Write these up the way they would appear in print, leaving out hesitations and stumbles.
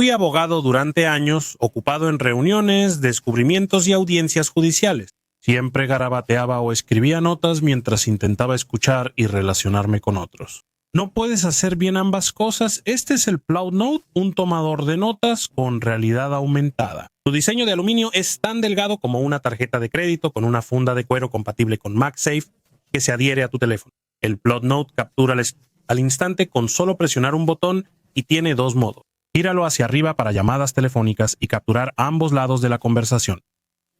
Fui abogado durante años, ocupado en reuniones, descubrimientos y audiencias judiciales. Siempre garabateaba o escribía notas mientras intentaba escuchar y relacionarme con otros. ¿No puedes hacer bien ambas cosas? Este es el PloudNote, un tomador de notas con realidad aumentada. Su diseño de aluminio es tan delgado como una tarjeta de crédito con una funda de cuero compatible con MagSafe que se adhiere a tu teléfono. El PloudNote captura al instante con solo presionar un botón y tiene dos modos. Gíralo hacia arriba para llamadas telefónicas y capturar ambos lados de la conversación.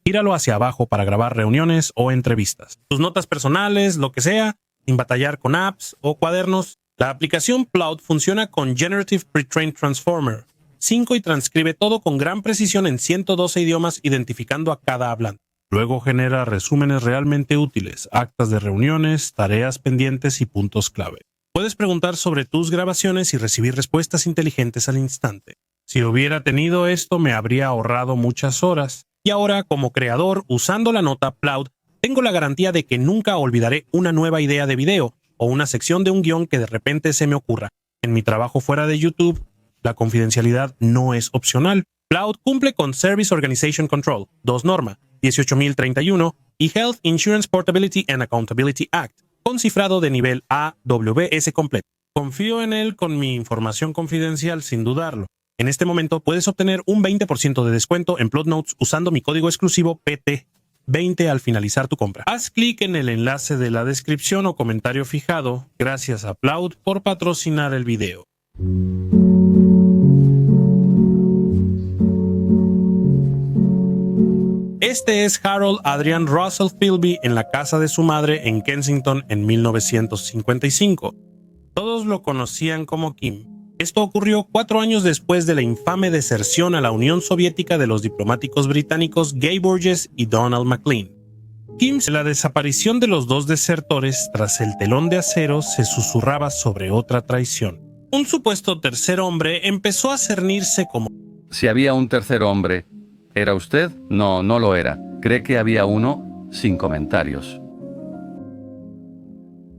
Gíralo hacia abajo para grabar reuniones o entrevistas. Tus notas personales, lo que sea, sin batallar con apps o cuadernos. La aplicación Ploud funciona con Generative Pre-trained Transformer 5 y transcribe todo con gran precisión en 112 idiomas identificando a cada hablante. Luego genera resúmenes realmente útiles, actas de reuniones, tareas pendientes y puntos clave. Puedes preguntar sobre tus grabaciones y recibir respuestas inteligentes al instante. Si hubiera tenido esto, me habría ahorrado muchas horas. Y ahora, como creador, usando la nota Ploud, tengo la garantía de que nunca olvidaré una nueva idea de video o una sección de un guión que de repente se me ocurra. En mi trabajo fuera de YouTube, la confidencialidad no es opcional. Ploud cumple con Service Organization Control, 2 norma, 18031 y Health Insurance Portability and Accountability Act, con cifrado de nivel AWS completo. Confío en él con mi información confidencial sin dudarlo. En este momento puedes obtener un 20% de descuento en PloudNotes usando mi código exclusivo PT20 al finalizar tu compra. Haz clic en el enlace de la descripción o comentario fijado. Gracias a Ploud por patrocinar el video. Este es Harold Adrian Russell Philby en la casa de su madre en Kensington en 1955. Todos lo conocían como Kim. Esto ocurrió 4 años después de la infame deserción a la Unión Soviética de los diplomáticos británicos Guy Burgess y Donald Maclean. Kim, la desaparición de los dos desertores tras el telón de acero, se susurraba sobre otra traición. Un supuesto tercer hombre empezó a cernirse como... Si había un tercer hombre, ¿era usted? No, no lo era. ¿Cree que había uno? Sin comentarios.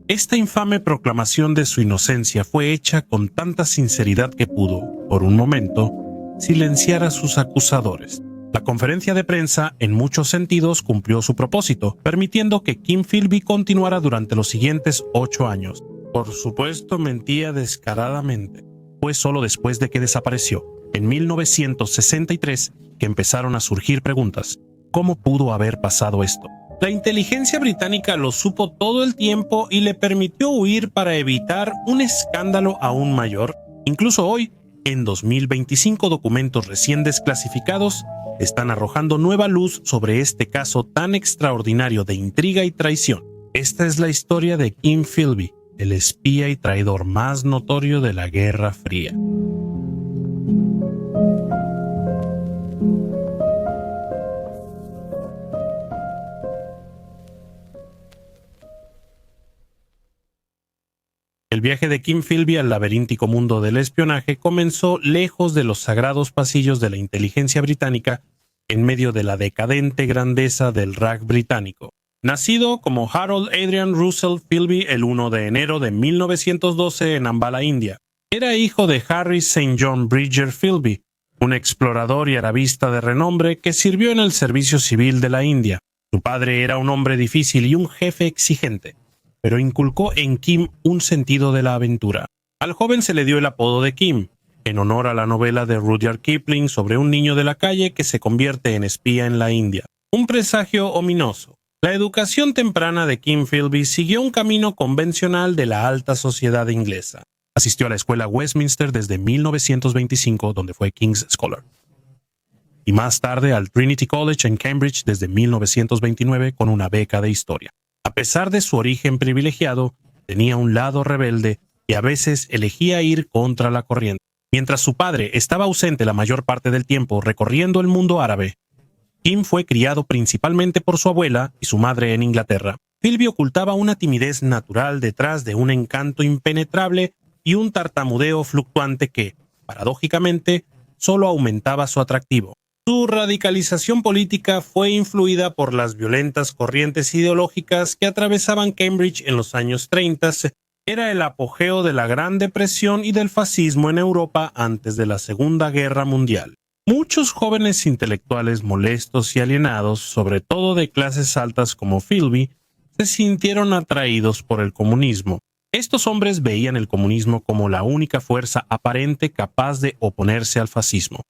Esta infame proclamación de su inocencia fue hecha con tanta sinceridad que pudo, por un momento, silenciar a sus acusadores. La conferencia de prensa, en muchos sentidos, cumplió su propósito, permitiendo que Kim Philby continuara durante los siguientes 8 años. Por supuesto, mentía descaradamente. Fue solo después de que desapareció, en 1963, que empezaron a surgir preguntas. ¿Cómo pudo haber pasado esto? La inteligencia británica lo supo todo el tiempo y le permitió huir para evitar un escándalo aún mayor. Incluso hoy, en 2025, documentos recién desclasificados están arrojando nueva luz sobre este caso tan extraordinario de intriga y traición. Esta es la historia de Kim Philby, el espía y traidor más notorio de la Guerra Fría. El viaje de Kim Philby al laberíntico mundo del espionaje comenzó lejos de los sagrados pasillos de la inteligencia británica, en medio de la decadente grandeza del RAC británico. Nacido como Harold Adrian Russell Philby el 1 de enero de 1912 en Ambala, India, era hijo de Harry St. John Bridger Philby, un explorador y arabista de renombre que sirvió en el servicio civil de la India. Su padre era un hombre difícil y un jefe exigente, pero inculcó en Kim un sentido de la aventura. Al joven se le dio el apodo de Kim, en honor a la novela de Rudyard Kipling sobre un niño de la calle que se convierte en espía en la India. Un presagio ominoso. La educación temprana de Kim Philby siguió un camino convencional de la alta sociedad inglesa. Asistió a la escuela Westminster desde 1925, donde fue King's Scholar, y más tarde al Trinity College en Cambridge desde 1929 con una beca de historia. A pesar de su origen privilegiado, tenía un lado rebelde y a veces elegía ir contra la corriente. Mientras su padre estaba ausente la mayor parte del tiempo recorriendo el mundo árabe, Kim fue criado principalmente por su abuela y su madre en Inglaterra. Philby ocultaba una timidez natural detrás de un encanto impenetrable y un tartamudeo fluctuante que, paradójicamente, solo aumentaba su atractivo. Su radicalización política fue influida por las violentas corrientes ideológicas que atravesaban Cambridge en los años 30 Era el apogeo de la Gran Depresión y del fascismo en Europa antes de la Segunda Guerra Mundial. Muchos jóvenes intelectuales molestos y alienados, sobre todo de clases altas como Philby, se sintieron atraídos por el comunismo. Estos hombres veían el comunismo como la única fuerza aparente capaz de oponerse al fascismo.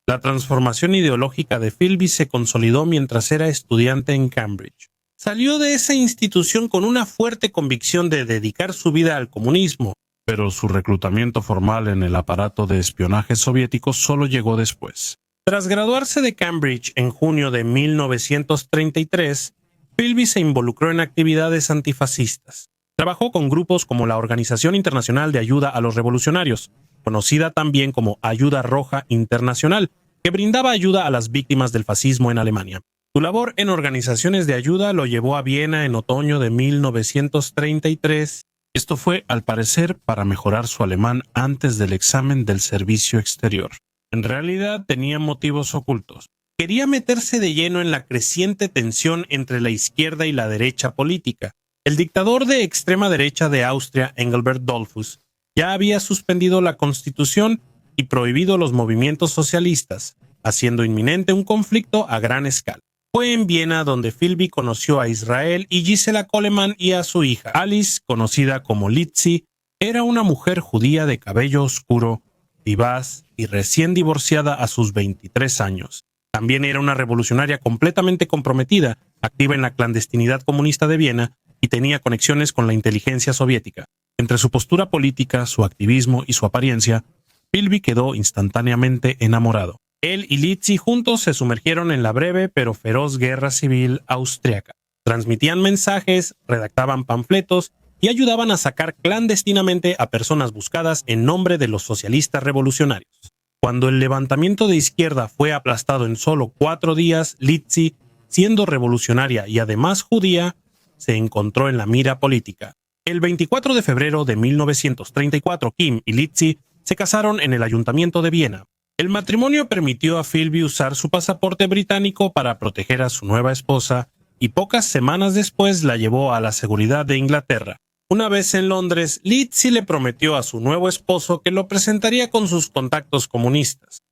La transformación ideológica de Philby se consolidó mientras era estudiante en Cambridge. Salió de esa institución con una fuerte convicción de dedicar su vida al comunismo, pero su reclutamiento formal en el aparato de espionaje soviético solo llegó después. Tras graduarse de Cambridge en junio de 1933, Philby se involucró en actividades antifascistas. Trabajó con grupos como la Organización Internacional de Ayuda a los Revolucionarios, conocida también como Ayuda Roja Internacional, que brindaba ayuda a las víctimas del fascismo en Alemania. Su labor en organizaciones de ayuda lo llevó a Viena en otoño de 1933. Esto fue, al parecer, para mejorar su alemán antes del examen del servicio exterior. En realidad tenía motivos ocultos. Quería meterse de lleno en la creciente tensión entre la izquierda y la derecha política. El dictador de extrema derecha de Austria, Engelbert Dollfuss, ya había suspendido la Constitución y prohibido los movimientos socialistas, haciendo inminente un conflicto a gran escala. Fue en Viena donde Philby conoció a Israel y Gisela Coleman y a su hija. Alice, conocida como Litzy, era una mujer judía de cabello oscuro, vivaz y recién divorciada a sus 23 años. También era una revolucionaria completamente comprometida, activa en la clandestinidad comunista de Viena y tenía conexiones con la inteligencia soviética. Entre su postura política, su activismo y su apariencia, Philby quedó instantáneamente enamorado. Él y Litzy juntos se sumergieron en la breve pero feroz guerra civil austriaca. Transmitían mensajes, redactaban panfletos y ayudaban a sacar clandestinamente a personas buscadas en nombre de los socialistas revolucionarios. Cuando el levantamiento de izquierda fue aplastado en solo 4 días, Litzy, siendo revolucionaria y además judía, se encontró en la mira política. El 24 de febrero de 1934, Kim y Litzy se casaron en el Ayuntamiento de Viena. El matrimonio permitió a Philby usar su pasaporte británico para proteger a su nueva esposa y pocas semanas después la llevó a la seguridad de Inglaterra. Una vez en Londres, Litzy le prometió a su nuevo esposo que lo presentaría con sus contactos comunistas.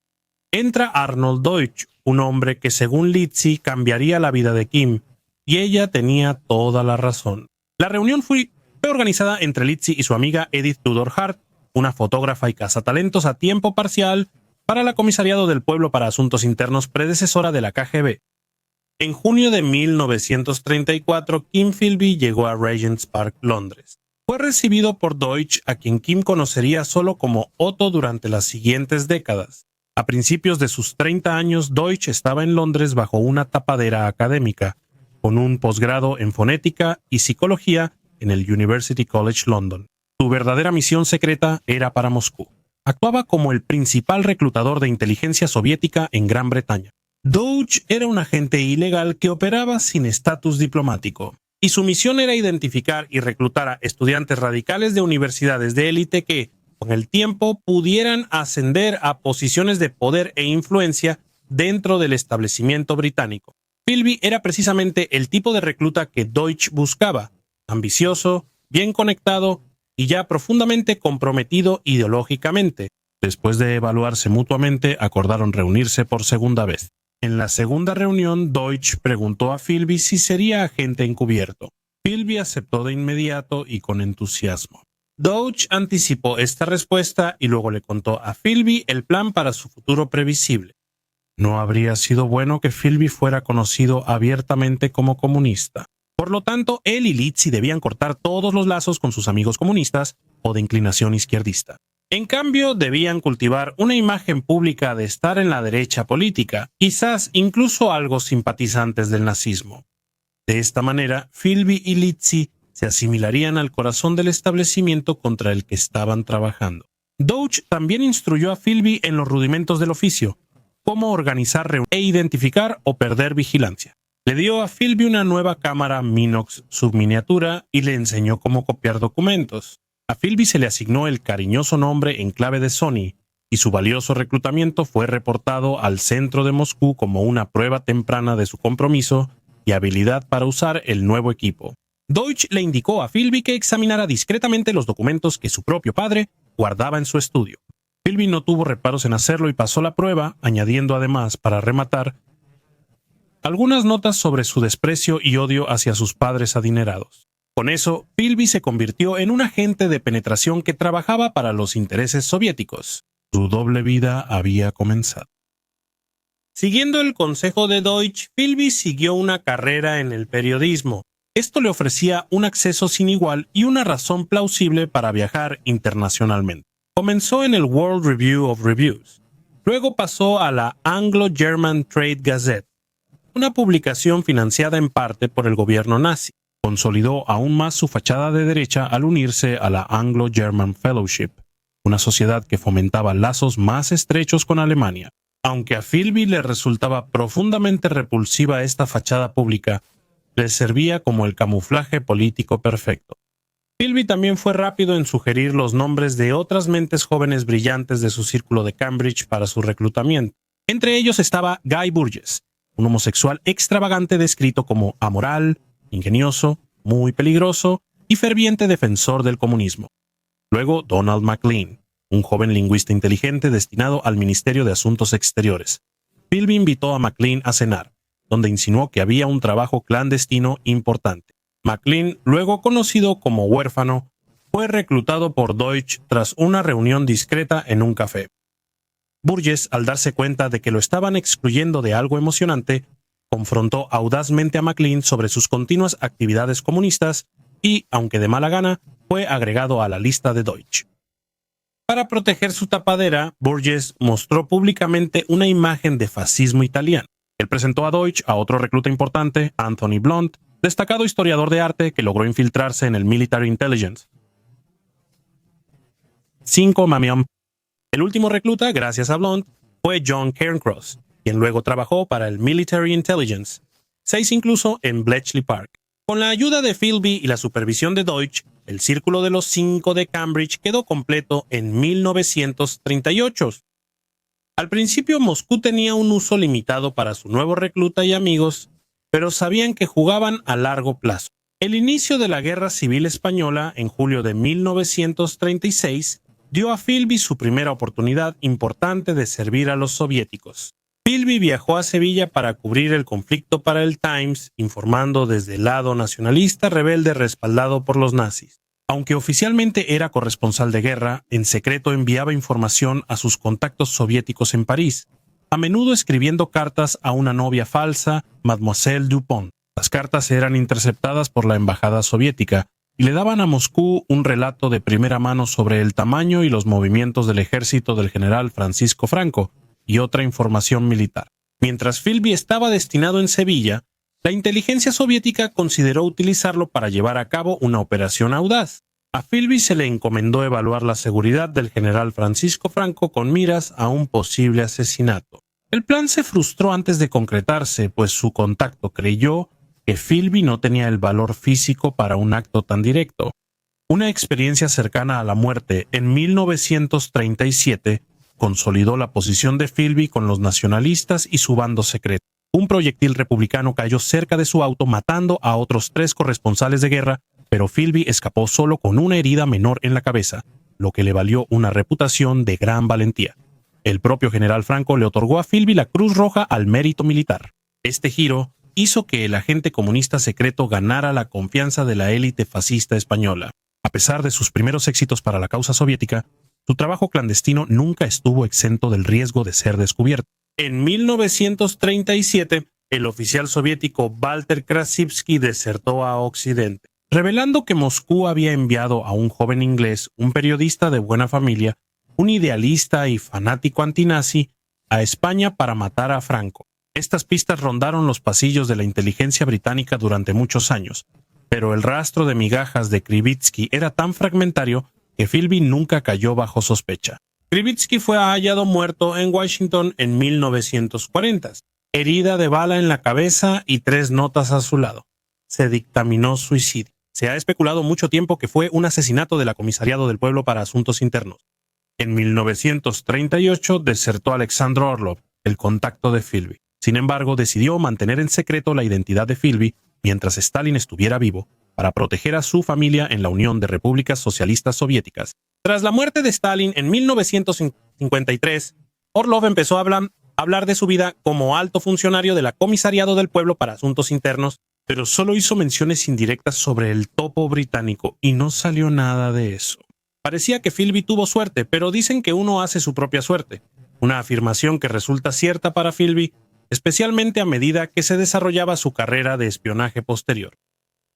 Entra Arnold Deutsch, un hombre que según Litzy cambiaría la vida de Kim, y ella tenía toda la razón. La reunión fue organizada entre Litzy y su amiga Edith Tudor Hart, una fotógrafa y cazatalentos a tiempo parcial para la Comisariado del Pueblo para Asuntos Internos predecesora de la KGB. En junio de 1934, Kim Philby llegó a Regent's Park, Londres. Fue recibido por Deutsch, a quien Kim conocería solo como Otto durante las siguientes décadas. A principios de sus 30 años, Deutsch estaba en Londres bajo una tapadera académica, con un posgrado en fonética y psicología en el University College London. Su verdadera misión secreta era para Moscú. Actuaba como el principal reclutador de inteligencia soviética en Gran Bretaña. Deutsch era un agente ilegal que operaba sin estatus diplomático, y su misión era identificar y reclutar a estudiantes radicales de universidades de élite que, con el tiempo, pudieran ascender a posiciones de poder e influencia dentro del establecimiento británico. Philby era precisamente el tipo de recluta que Deutsch buscaba: ambicioso, bien conectado y ya profundamente comprometido ideológicamente. Después de evaluarse mutuamente, acordaron reunirse por segunda vez. En la segunda reunión, Deutsch preguntó a Philby si sería agente encubierto. Philby aceptó de inmediato y con entusiasmo. Deutsch anticipó esta respuesta y luego le contó a Philby el plan para su futuro previsible. No habría sido bueno que Philby fuera conocido abiertamente como comunista. Por lo tanto, él y Litzy debían cortar todos los lazos con sus amigos comunistas o de inclinación izquierdista. En cambio, debían cultivar una imagen pública de estar en la derecha política, quizás incluso algo simpatizantes del nazismo. De esta manera, Philby y Litzy se asimilarían al corazón del establecimiento contra el que estaban trabajando. Deutsch también instruyó a Philby en los rudimentos del oficio, cómo organizar reuniones e identificar o perder vigilancia. Le dio a Philby una nueva cámara Minox subminiatura y le enseñó cómo copiar documentos. A Philby se le asignó el cariñoso nombre en clave de Sony, y su valioso reclutamiento fue reportado al centro de Moscú como una prueba temprana de su compromiso y habilidad para usar el nuevo equipo. Deutsch le indicó a Philby que examinara discretamente los documentos que su propio padre guardaba en su estudio. Philby no tuvo reparos en hacerlo y pasó la prueba, añadiendo además, para rematar, algunas notas sobre su desprecio y odio hacia sus padres adinerados. Con eso, Philby se convirtió en un agente de penetración que trabajaba para los intereses soviéticos. Su doble vida había comenzado. Siguiendo el consejo de Deutsch, Philby siguió una carrera en el periodismo. Esto le ofrecía un acceso sin igual y una razón plausible para viajar internacionalmente. Comenzó en el World Review of Reviews. Luego pasó a la Anglo-German Trade Gazette, una publicación financiada en parte por el gobierno nazi. Consolidó aún más su fachada de derecha al unirse a la Anglo-German Fellowship, una sociedad que fomentaba lazos más estrechos con Alemania. Aunque a Philby le resultaba profundamente repulsiva esta fachada pública, le servía como el camuflaje político perfecto. Philby también fue rápido en sugerir los nombres de otras mentes jóvenes brillantes de su círculo de Cambridge para su reclutamiento. Entre ellos estaba Guy Burgess, un homosexual extravagante descrito como amoral, ingenioso, muy peligroso y ferviente defensor del comunismo. Luego Donald Maclean, un joven lingüista inteligente destinado al Ministerio de Asuntos Exteriores. Philby invitó a Maclean a cenar, donde insinuó que había un trabajo clandestino importante. Maclean, luego conocido como huérfano, fue reclutado por Deutsch tras una reunión discreta en un café. Burgess, al darse cuenta de que lo estaban excluyendo de algo emocionante, confrontó audazmente a Maclean sobre sus continuas actividades comunistas y, aunque de mala gana, fue agregado a la lista de Deutsch. Para proteger su tapadera, Burgess mostró públicamente una imagen de fascismo italiano. Él presentó a Deutsch a otro recluta importante, Anthony Blunt, destacado historiador de arte que logró infiltrarse en el Military Intelligence. 5 Mamiam. El último recluta, gracias a Blunt, fue John Cairncross, quien luego trabajó para el Military Intelligence. 6 incluso en Bletchley Park. Con la ayuda de Philby y la supervisión de Deutsch, el Círculo de los 5 de Cambridge quedó completo en 1938. Al principio Moscú tenía un uso limitado para su nuevo recluta y amigos, pero sabían que jugaban a largo plazo. El inicio de la Guerra Civil Española, en julio de 1936, dio a Philby su primera oportunidad importante de servir a los soviéticos. Philby viajó a Sevilla para cubrir el conflicto para el Times, informando desde el lado nacionalista rebelde respaldado por los nazis. Aunque oficialmente era corresponsal de guerra, en secreto enviaba información a sus contactos soviéticos en París, a menudo escribiendo cartas a una novia falsa, Mademoiselle Dupont. Las cartas eran interceptadas por la embajada soviética y le daban a Moscú un relato de primera mano sobre el tamaño y los movimientos del ejército del general Francisco Franco y otra información militar. Mientras Philby estaba destinado en Sevilla, la inteligencia soviética consideró utilizarlo para llevar a cabo una operación audaz. A Philby se le encomendó evaluar la seguridad del general Francisco Franco con miras a un posible asesinato. El plan se frustró antes de concretarse, pues su contacto creyó que Philby no tenía el valor físico para un acto tan directo. Una experiencia cercana a la muerte en 1937 consolidó la posición de Philby con los nacionalistas y su bando secreto. Un proyectil republicano cayó cerca de su auto matando a otros 3 corresponsales de guerra, pero Philby escapó solo con una herida menor en la cabeza, lo que le valió una reputación de gran valentía. El propio general Franco le otorgó a Philby la Cruz Roja al mérito militar. Este giro hizo que el agente comunista secreto ganara la confianza de la élite fascista española. A pesar de sus primeros éxitos para la causa soviética, su trabajo clandestino nunca estuvo exento del riesgo de ser descubierto. En 1937, el oficial soviético Walter Krasivsky desertó a Occidente, revelando que Moscú había enviado a un joven inglés, un periodista de buena familia, un idealista y fanático antinazi, a España para matar a Franco. Estas pistas rondaron los pasillos de la inteligencia británica durante muchos años, pero el rastro de migajas de Krivitsky era tan fragmentario que Philby nunca cayó bajo sospecha. Krivitsky fue hallado muerto en Washington en 1940, herida de bala en la cabeza y 3 notas a su lado. Se dictaminó suicidio. Se ha especulado mucho tiempo que fue un asesinato del Comisariado del Pueblo para Asuntos Internos. En 1938 desertó Alexander Orlov, el contacto de Philby. Sin embargo, decidió mantener en secreto la identidad de Philby mientras Stalin estuviera vivo, para proteger a su familia en la Unión de Repúblicas Socialistas Soviéticas. Tras la muerte de Stalin en 1953, Orlov empezó a hablar de su vida como alto funcionario de la Comisariado del Pueblo para Asuntos Internos, pero solo hizo menciones indirectas sobre el topo británico y no salió nada de eso. Parecía que Philby tuvo suerte, pero dicen que uno hace su propia suerte, una afirmación que resulta cierta para Philby, especialmente a medida que se desarrollaba su carrera de espionaje posterior.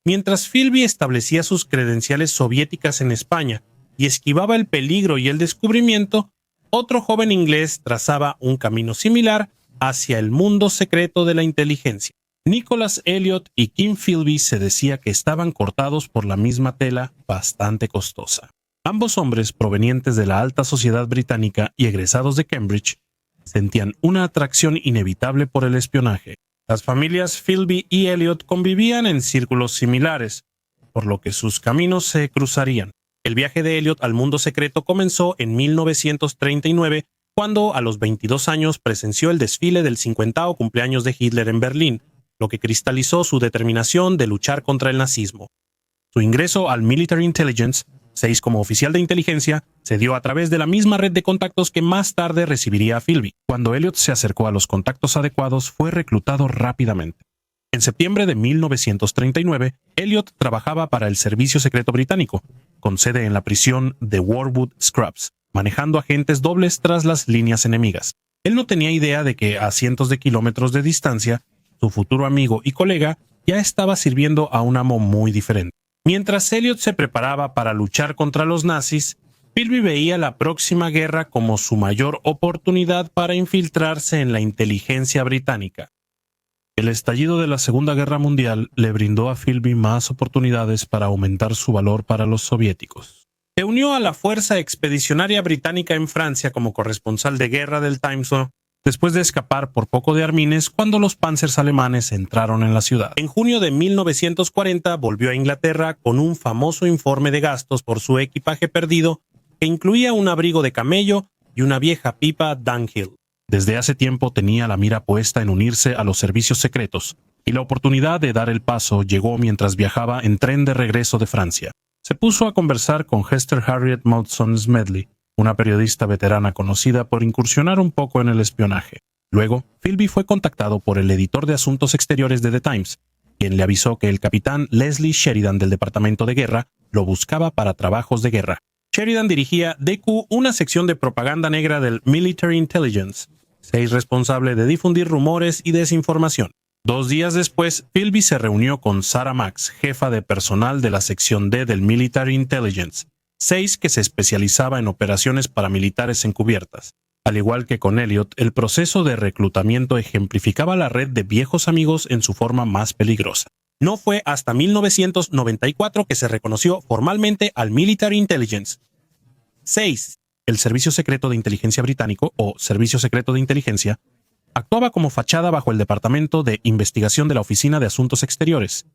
Mientras Philby establecía sus credenciales soviéticas en España y esquivaba el peligro y el descubrimiento, otro joven inglés trazaba un camino similar hacia el mundo secreto de la inteligencia. Nicholas Elliot y Kim Philby se decía que estaban cortados por la misma tela bastante costosa. Ambos hombres, provenientes de la alta sociedad británica y egresados de Cambridge, sentían una atracción inevitable por el espionaje. Las familias Philby y Elliot convivían en círculos similares, por lo que sus caminos se cruzarían. El viaje de Elliot al mundo secreto comenzó en 1939, cuando a los 22 años presenció el desfile del 50º cumpleaños de Hitler en Berlín, lo que cristalizó su determinación de luchar contra el nazismo. Su ingreso al Military Intelligence, 6 como oficial de inteligencia, se dio a través de la misma red de contactos que más tarde recibiría a Philby. Cuando Elliot se acercó a los contactos adecuados, fue reclutado rápidamente. En septiembre de 1939, Elliot trabajaba para el Servicio Secreto Británico, con sede en la prisión de Worwood Scrubs, manejando agentes dobles tras las líneas enemigas. Él no tenía idea de que, a cientos de kilómetros de distancia, su futuro amigo y colega ya estaba sirviendo a un amo muy diferente. Mientras Elliot se preparaba para luchar contra los nazis, Philby veía la próxima guerra como su mayor oportunidad para infiltrarse en la inteligencia británica. El estallido de la Segunda Guerra Mundial le brindó a Philby más oportunidades para aumentar su valor para los soviéticos. Se unió a la Fuerza Expedicionaria Británica en Francia como corresponsal de guerra del Times, después de escapar por poco de Armines cuando los panzers alemanes entraron en la ciudad. En junio de 1940 volvió a Inglaterra con un famoso informe de gastos por su equipaje perdido que incluía un abrigo de camello y una vieja pipa Dunhill. Desde hace tiempo tenía la mira puesta en unirse a los servicios secretos, y la oportunidad de dar el paso llegó mientras viajaba en tren de regreso de Francia. Se puso a conversar con Hester Harriet Maudson Smedley, una periodista veterana conocida por incursionar un poco en el espionaje. Luego, Philby fue contactado por el editor de Asuntos Exteriores de The Times, quien le avisó que el capitán Leslie Sheridan del Departamento de Guerra lo buscaba para trabajos de guerra. Sheridan dirigía DQ, una sección de propaganda negra del Military Intelligence, 6 responsable de difundir rumores y desinformación. 2 días después, Philby se reunió con Sarah Max, jefa de personal de la sección D del Military Intelligence, 6 que se especializaba en operaciones paramilitares encubiertas. Al igual que con Elliot, el proceso de reclutamiento ejemplificaba la red de viejos amigos en su forma más peligrosa. No fue hasta 1994 que se reconoció formalmente al Military Intelligence. 6. El Servicio Secreto de Inteligencia Británico, o Servicio Secreto de Inteligencia, actuaba como fachada bajo el Departamento de Investigación de la Oficina de Asuntos Exteriores,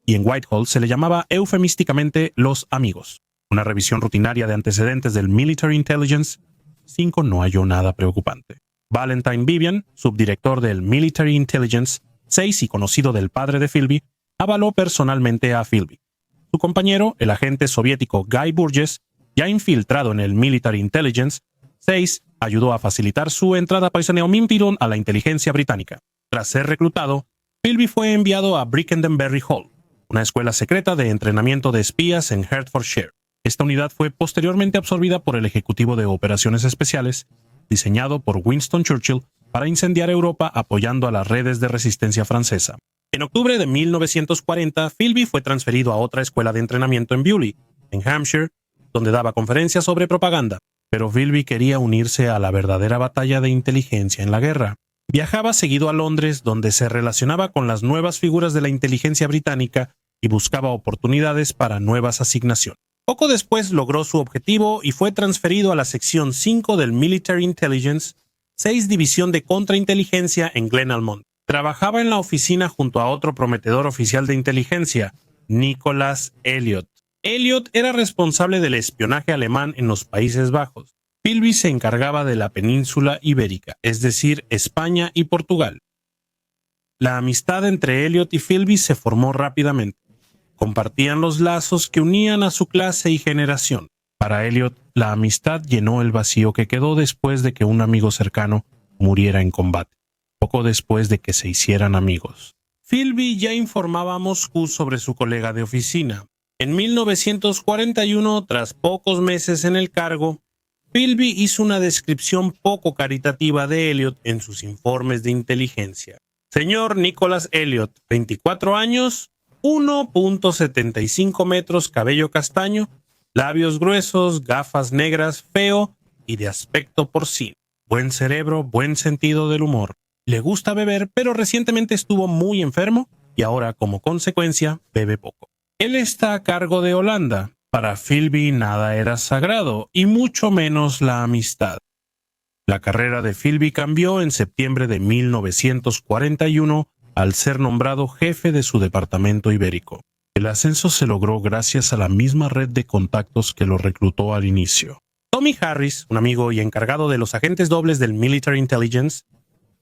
y en Whitehall se le llamaba eufemísticamente los amigos. Una revisión rutinaria de antecedentes del Military Intelligence, 5 no halló nada preocupante. Valentine Vivian, subdirector del Military Intelligence, 6 y conocido del padre de Philby, avaló personalmente a Philby. Su compañero, el agente soviético Guy Burgess, ya infiltrado en el Military Intelligence, 6 ayudó a facilitar su entrada a la inteligencia británica. Tras ser reclutado, Philby fue enviado a Brickendenbury Hall, una escuela secreta de entrenamiento de espías en Hertfordshire. Esta unidad fue posteriormente absorbida por el Ejecutivo de Operaciones Especiales, diseñado por Winston Churchill para incendiar Europa apoyando a las redes de resistencia francesa. En octubre de 1940, Philby fue transferido a otra escuela de entrenamiento en Beaulieu, en Hampshire, donde daba conferencias sobre propaganda, pero Philby quería unirse a la verdadera batalla de inteligencia en la guerra. Viajaba seguido a Londres, donde se relacionaba con las nuevas figuras de la inteligencia británica y buscaba oportunidades para nuevas asignaciones. Poco después logró su objetivo y fue transferido a la sección 5 del Military Intelligence, 6 División de Contrainteligencia en Glen Almond. Trabajaba en la oficina junto a otro prometedor oficial de inteligencia, Nicholas Elliot. Elliot era responsable del espionaje alemán en los Países Bajos. Philby se encargaba de la península ibérica, es decir, España y Portugal. La amistad entre Elliot y Philby se formó rápidamente. Compartían los lazos que unían a su clase y generación. Para Elliot, la amistad llenó el vacío que quedó después de que un amigo cercano muriera en combate, poco después de que se hicieran amigos. Philby ya informaba a Moscú sobre su colega de oficina. En 1941, tras pocos meses en el cargo, Philby hizo una descripción poco caritativa de Elliot en sus informes de inteligencia. Señor Nicholas Elliot, 24 años, 1.75 metros, cabello castaño, labios gruesos, gafas negras, feo y de aspecto porcino. Buen cerebro, buen sentido del humor. Le gusta beber, pero recientemente estuvo muy enfermo y ahora, como consecuencia, bebe poco. Él está a cargo de Holanda. Para Philby nada era sagrado, y mucho menos la amistad. La carrera de Philby cambió en septiembre de 1941 al ser nombrado jefe de su departamento ibérico. El ascenso se logró gracias a la misma red de contactos que lo reclutó al inicio. Tommy Harris, un amigo y encargado de los agentes dobles del Military Intelligence,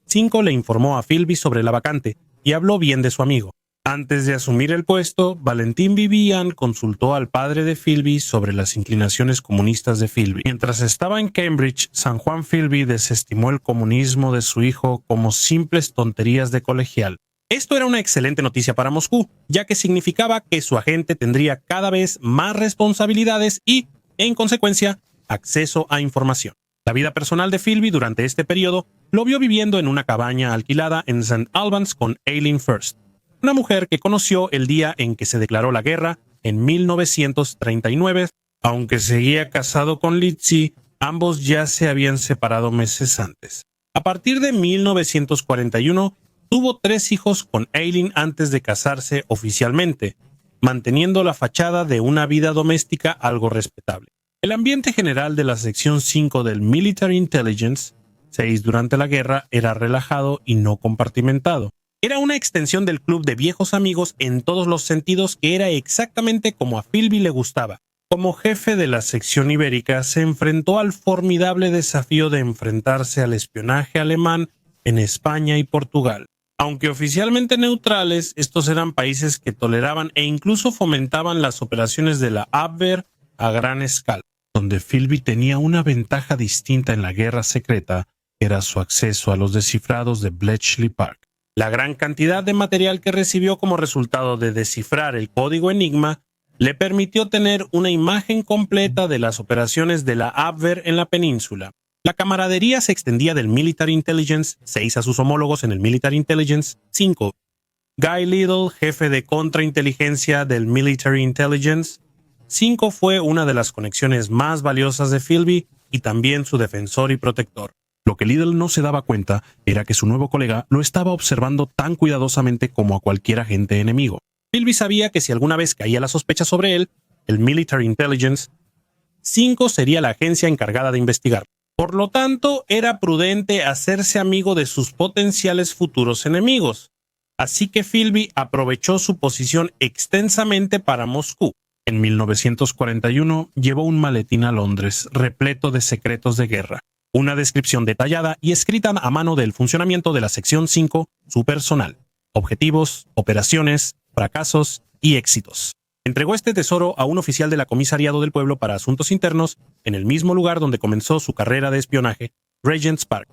5 le informó a Philby sobre la vacante y habló bien de su amigo. Antes de asumir el puesto, Valentín Vivian consultó al padre de Philby sobre las inclinaciones comunistas de Philby. Mientras estaba en Cambridge, San Juan Philby desestimó el comunismo de su hijo como simples tonterías de colegial. Esto era una excelente noticia para Moscú, ya que significaba que su agente tendría cada vez más responsabilidades y, en consecuencia, acceso a información. La vida personal de Philby durante este periodo lo vio viviendo en una cabaña alquilada en St. Albans con Eileen First, una mujer que conoció el día en que se declaró la guerra en 1939. Aunque seguía casado con Lizzie, ambos ya se habían separado meses antes. A partir de 1941, tuvo 3 hijos con Eileen antes de casarse oficialmente, manteniendo la fachada de una vida doméstica algo respetable. El ambiente general de la sección 5 del Military Intelligence, 6 durante la guerra, era relajado y no compartimentado. Era una extensión del club de viejos amigos en todos los sentidos, que era exactamente como a Philby le gustaba. Como jefe de la sección ibérica, se enfrentó al formidable desafío de enfrentarse al espionaje alemán en España y Portugal. Aunque oficialmente neutrales, estos eran países que toleraban e incluso fomentaban las operaciones de la Abwehr a gran escala. Donde Philby tenía una ventaja distinta en la guerra secreta, era su acceso a los descifrados de Bletchley Park. La gran cantidad de material que recibió como resultado de descifrar el código Enigma le permitió tener una imagen completa de las operaciones de la Abwehr en la península. La camaradería se extendía del Military Intelligence 6 a sus homólogos en el Military Intelligence 5. Guy Little, jefe de contrainteligencia del Military Intelligence 5, fue una de las conexiones más valiosas de Philby y también su defensor y protector. Lo que Little no se daba cuenta era que su nuevo colega lo estaba observando tan cuidadosamente como a cualquier agente enemigo. Philby sabía que si alguna vez caía la sospecha sobre él, el Military Intelligence 5 sería la agencia encargada de investigar. Por lo tanto, era prudente hacerse amigo de sus potenciales futuros enemigos. Así que Philby aprovechó su posición extensamente para Moscú. En 1941 llevó un maletín a Londres repleto de secretos de guerra. Una descripción detallada y escrita a mano del funcionamiento de la sección 5, su personal, objetivos, operaciones, fracasos y éxitos. Entregó este tesoro a un oficial de la Comisariado del Pueblo para Asuntos Internos en el mismo lugar donde comenzó su carrera de espionaje, Regent's Park.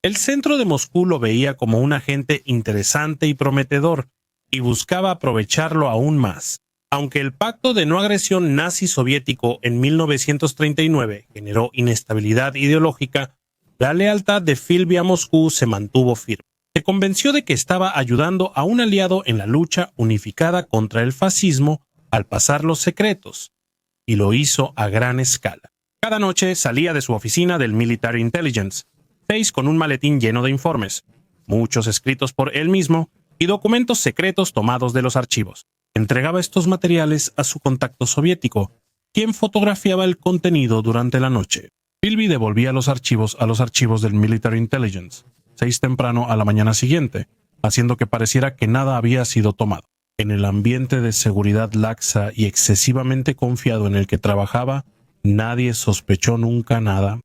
El centro de Moscú lo veía como un agente interesante y prometedor y buscaba aprovecharlo aún más. Aunque el pacto de no agresión nazi-soviético en 1939 generó inestabilidad ideológica, la lealtad de Philby a Moscú se mantuvo firme. Se convenció de que estaba ayudando a un aliado en la lucha unificada contra el fascismo al pasar los secretos, y lo hizo a gran escala. Cada noche salía de su oficina del Military Intelligence, 6 con un maletín lleno de informes, muchos escritos por él mismo y documentos secretos tomados de los archivos. Entregaba estos materiales a su contacto soviético, quien fotografiaba el contenido durante la noche. Philby devolvía los archivos a los archivos del Military Intelligence, 6 temprano a la mañana siguiente, haciendo que pareciera que nada había sido tomado. En el ambiente de seguridad laxa y excesivamente confiado en el que trabajaba, nadie sospechó nunca nada.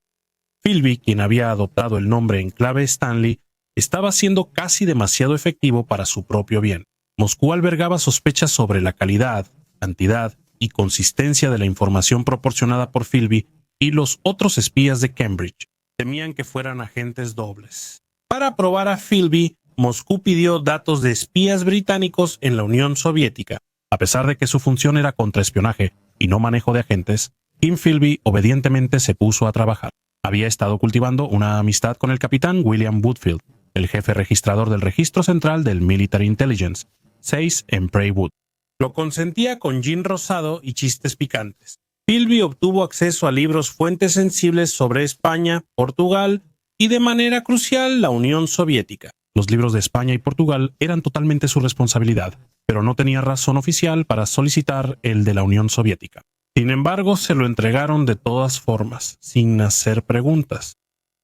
Philby, quien había adoptado el nombre en clave Stanley, estaba siendo casi demasiado efectivo para su propio bien. Moscú albergaba sospechas sobre la calidad, cantidad y consistencia de la información proporcionada por Philby y los otros espías de Cambridge. Temían que fueran agentes dobles. Para aprobar a Philby, Moscú pidió datos de espías británicos en la Unión Soviética. A pesar de que su función era contraespionaje y no manejo de agentes, Kim Philby obedientemente se puso a trabajar. Había estado cultivando una amistad con el capitán William Woodfield, el jefe registrador del Registro Central del Military Intelligence, 6 en Bray Wood. Lo consentía con gin rosado y chistes picantes. Philby obtuvo acceso a libros fuentes sensibles sobre España, Portugal y, de manera crucial, la Unión Soviética. Los libros de España y Portugal eran totalmente su responsabilidad, pero no tenía razón oficial para solicitar el de la Unión Soviética. Sin embargo, se lo entregaron de todas formas, sin hacer preguntas.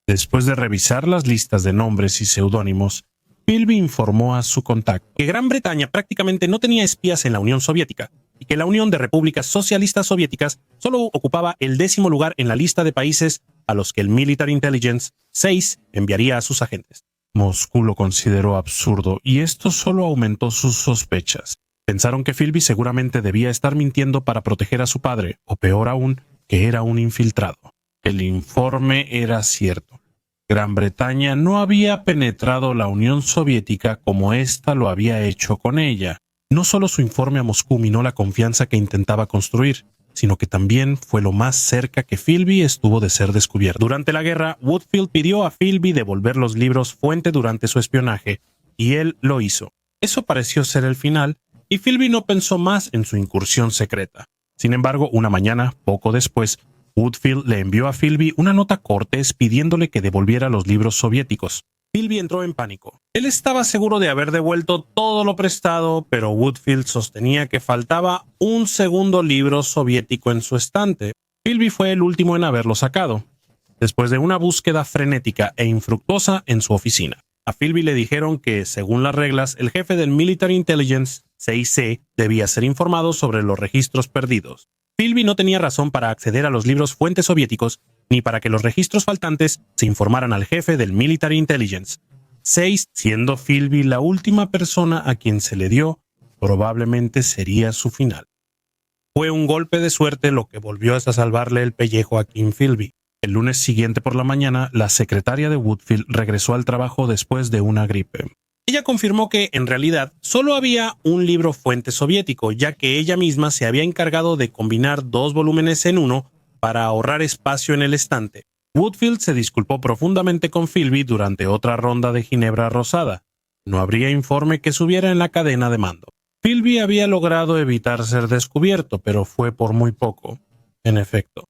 Después de revisar las listas de nombres y seudónimos, Philby informó a su contacto que Gran Bretaña prácticamente no tenía espías en la Unión Soviética y que la Unión de Repúblicas Socialistas Soviéticas solo ocupaba el 10º lugar en la lista de países a los que el Military Intelligence 6 enviaría a sus agentes. Moscú lo consideró absurdo y esto solo aumentó sus sospechas. Pensaron que Philby seguramente debía estar mintiendo para proteger a su padre, o peor aún, que era un infiltrado. El informe era cierto. Gran Bretaña no había penetrado la Unión Soviética como ésta lo había hecho con ella. No solo su informe a Moscú minó la confianza que intentaba construir, sino que también fue lo más cerca que Philby estuvo de ser descubierto. Durante la guerra, Woodfield pidió a Philby devolver los libros fuente durante su espionaje, y él lo hizo. Eso pareció ser el final, y Philby no pensó más en su incursión secreta. Sin embargo, una mañana, poco después, Woodfield le envió a Philby una nota cortés pidiéndole que devolviera los libros soviéticos. Philby entró en pánico. Él estaba seguro de haber devuelto todo lo prestado, pero Woodfield sostenía que faltaba un segundo libro soviético en su estante. Philby fue el último en haberlo sacado, después de una búsqueda frenética e infructuosa en su oficina. A Philby le dijeron que, según las reglas, el jefe del Military Intelligence, 6C, debía ser informado sobre los registros perdidos. Philby no tenía razón para acceder a los libros fuentes soviéticos ni para que los registros faltantes se informaran al jefe del Military Intelligence. 6, siendo Philby la última persona a quien se le dio, probablemente sería su final. Fue un golpe de suerte lo que volvió a salvarle el pellejo a Kim Philby. El lunes siguiente por la mañana, la secretaria de Woodfield regresó al trabajo después de una gripe. Ella confirmó que, en realidad, solo había un libro fuente soviético, ya que ella misma se había encargado de combinar 2 volúmenes en uno para ahorrar espacio en el estante. Woodfield se disculpó profundamente con Philby durante otra ronda de ginebra rosada. No habría informe que subiera en la cadena de mando. Philby había logrado evitar ser descubierto, pero fue por muy poco. En efecto,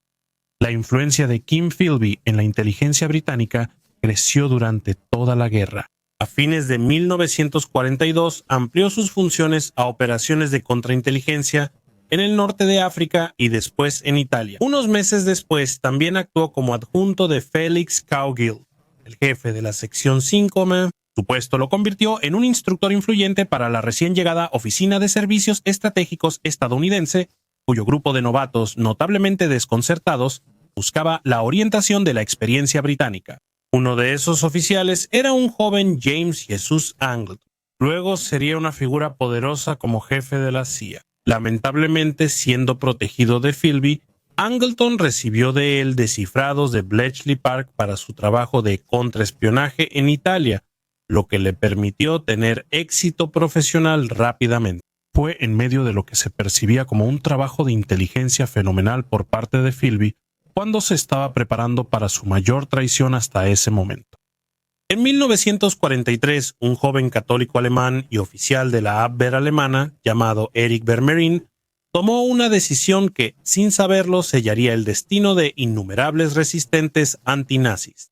la influencia de Kim Philby en la inteligencia británica creció durante toda la guerra. A fines de 1942 amplió sus funciones a operaciones de contrainteligencia en el norte de África y después en Italia. Unos meses después también actuó como adjunto de Felix Cowgill, el jefe de la sección 5. Su puesto lo convirtió en un instructor influyente para la recién llegada Oficina de Servicios Estratégicos estadounidense, cuyo grupo de novatos notablemente desconcertados buscaba la orientación de la experiencia británica. Uno de esos oficiales era un joven James Jesus Angleton. Luego sería una figura poderosa como jefe de la CIA. Lamentablemente, siendo protegido de Philby, Angleton recibió de él descifrados de Bletchley Park para su trabajo de contraespionaje en Italia, lo que le permitió tener éxito profesional rápidamente. Fue en medio de lo que se percibía como un trabajo de inteligencia fenomenal por parte de Philby cuando se estaba preparando para su mayor traición hasta ese momento. En 1943, un joven católico alemán y oficial de la Abwehr alemana, llamado Erich Vermerin, tomó una decisión que, sin saberlo, sellaría el destino de innumerables resistentes antinazis.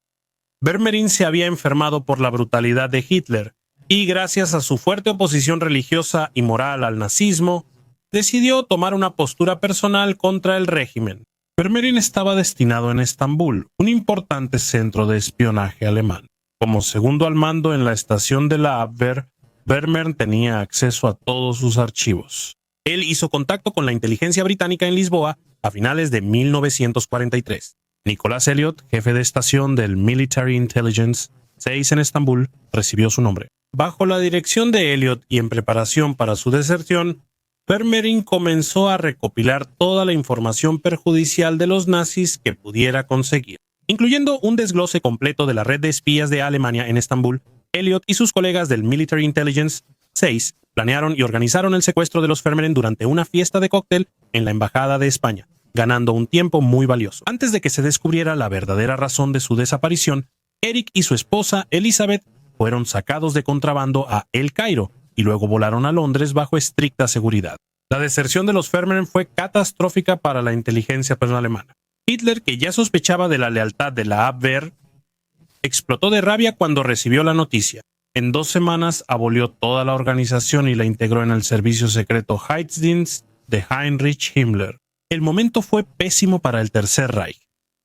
Vermerin se había enfermado por la brutalidad de Hitler y, gracias a su fuerte oposición religiosa y moral al nazismo, decidió tomar una postura personal contra el régimen. Vermerin estaba destinado en Estambul, un importante centro de espionaje alemán. Como segundo al mando en la estación de la Abwehr, Vermeer tenía acceso a todos sus archivos. Él hizo contacto con la inteligencia británica en Lisboa a finales de 1943. Nicholas Elliot, jefe de estación del Military Intelligence 6 en Estambul, recibió su nombre. Bajo la dirección de Elliot y en preparación para su deserción, Vermeeren comenzó a recopilar toda la información perjudicial de los nazis que pudiera conseguir, incluyendo un desglose completo de la red de espías de Alemania en Estambul. Elliot y sus colegas del Military Intelligence 6 planearon y organizaron el secuestro de los Vermeeren durante una fiesta de cóctel en la Embajada de España, ganando un tiempo muy valioso. Antes de que se descubriera la verdadera razón de su desaparición, Eric y su esposa Elizabeth fueron sacados de contrabando a El Cairo y luego volaron a Londres bajo estricta seguridad. La deserción de los Vermeeren fue catastrófica para la inteligencia alemana. Hitler, que ya sospechaba de la lealtad de la Abwehr, explotó de rabia cuando recibió la noticia. En 2 semanas abolió toda la organización y la integró en el servicio secreto Heitsdienst de Heinrich Himmler. El momento fue pésimo para el Tercer Reich.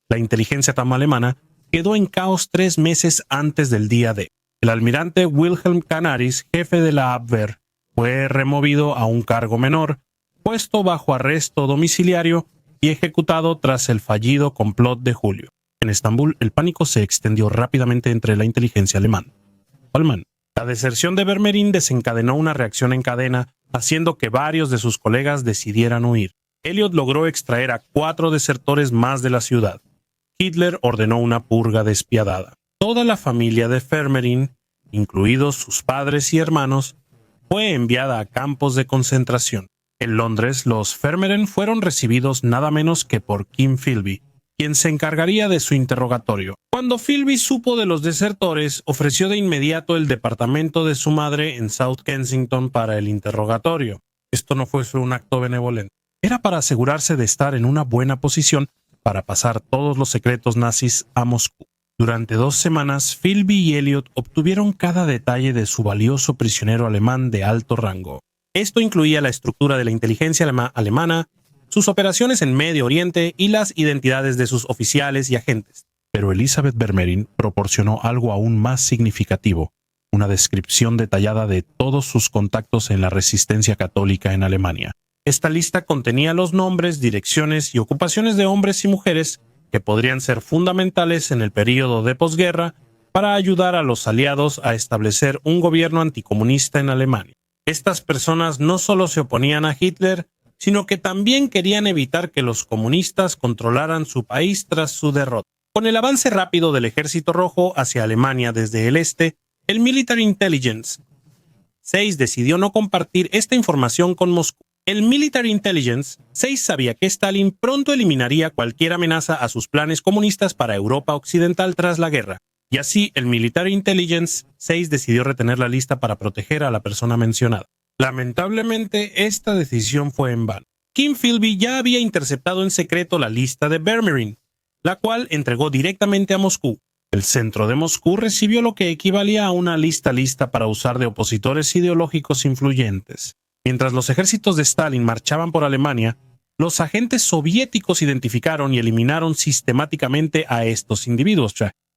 La inteligencia alemana quedó en caos 3 meses antes del día D. El almirante Wilhelm Canaris, jefe de la Abwehr, fue removido a un cargo menor, puesto bajo arresto domiciliario y ejecutado tras el fallido complot de julio. En Estambul, el pánico se extendió rápidamente entre la inteligencia alemana. La deserción de Vermeeren desencadenó una reacción en cadena, haciendo que varios de sus colegas decidieran huir. Elliot logró extraer a 4 desertores más de la ciudad. Hitler ordenó una purga despiadada. Toda la familia de Vermeeren, incluidos sus padres y hermanos, fue enviada a campos de concentración. En Londres, los Vermeeren fueron recibidos nada menos que por Kim Philby, quien se encargaría de su interrogatorio. Cuando Philby supo de los desertores, ofreció de inmediato el departamento de su madre en South Kensington para el interrogatorio. Esto no fue un acto benevolente. Era para asegurarse de estar en una buena posición para pasar todos los secretos nazis a Moscú. Durante 2 semanas, Philby y Elliot obtuvieron cada detalle de su valioso prisionero alemán de alto rango. Esto incluía la estructura de la inteligencia alemana, sus operaciones en Medio Oriente y las identidades de sus oficiales y agentes. Pero Elizabeth Vermeeren proporcionó algo aún más significativo, una descripción detallada de todos sus contactos en la resistencia católica en Alemania. Esta lista contenía los nombres, direcciones y ocupaciones de hombres y mujeres que podrían ser fundamentales en el período de posguerra para ayudar a los aliados a establecer un gobierno anticomunista en Alemania. Estas personas no solo se oponían a Hitler, sino que también querían evitar que los comunistas controlaran su país tras su derrota. Con el avance rápido del Ejército Rojo hacia Alemania desde el este, el Military Intelligence 6 decidió no compartir esta información con Moscú. El Military Intelligence 6 sabía que Stalin pronto eliminaría cualquier amenaza a sus planes comunistas para Europa Occidental tras la guerra, y así el Military Intelligence 6 decidió retener la lista para proteger a la persona mencionada. Lamentablemente, esta decisión fue en vano. Kim Philby ya había interceptado en secreto la lista de Vermeeren, la cual entregó directamente a Moscú. El centro de Moscú recibió lo que equivalía a una lista para usar de opositores ideológicos influyentes. Mientras los ejércitos de Stalin marchaban por Alemania, los agentes soviéticos identificaron y eliminaron sistemáticamente a estos individuos.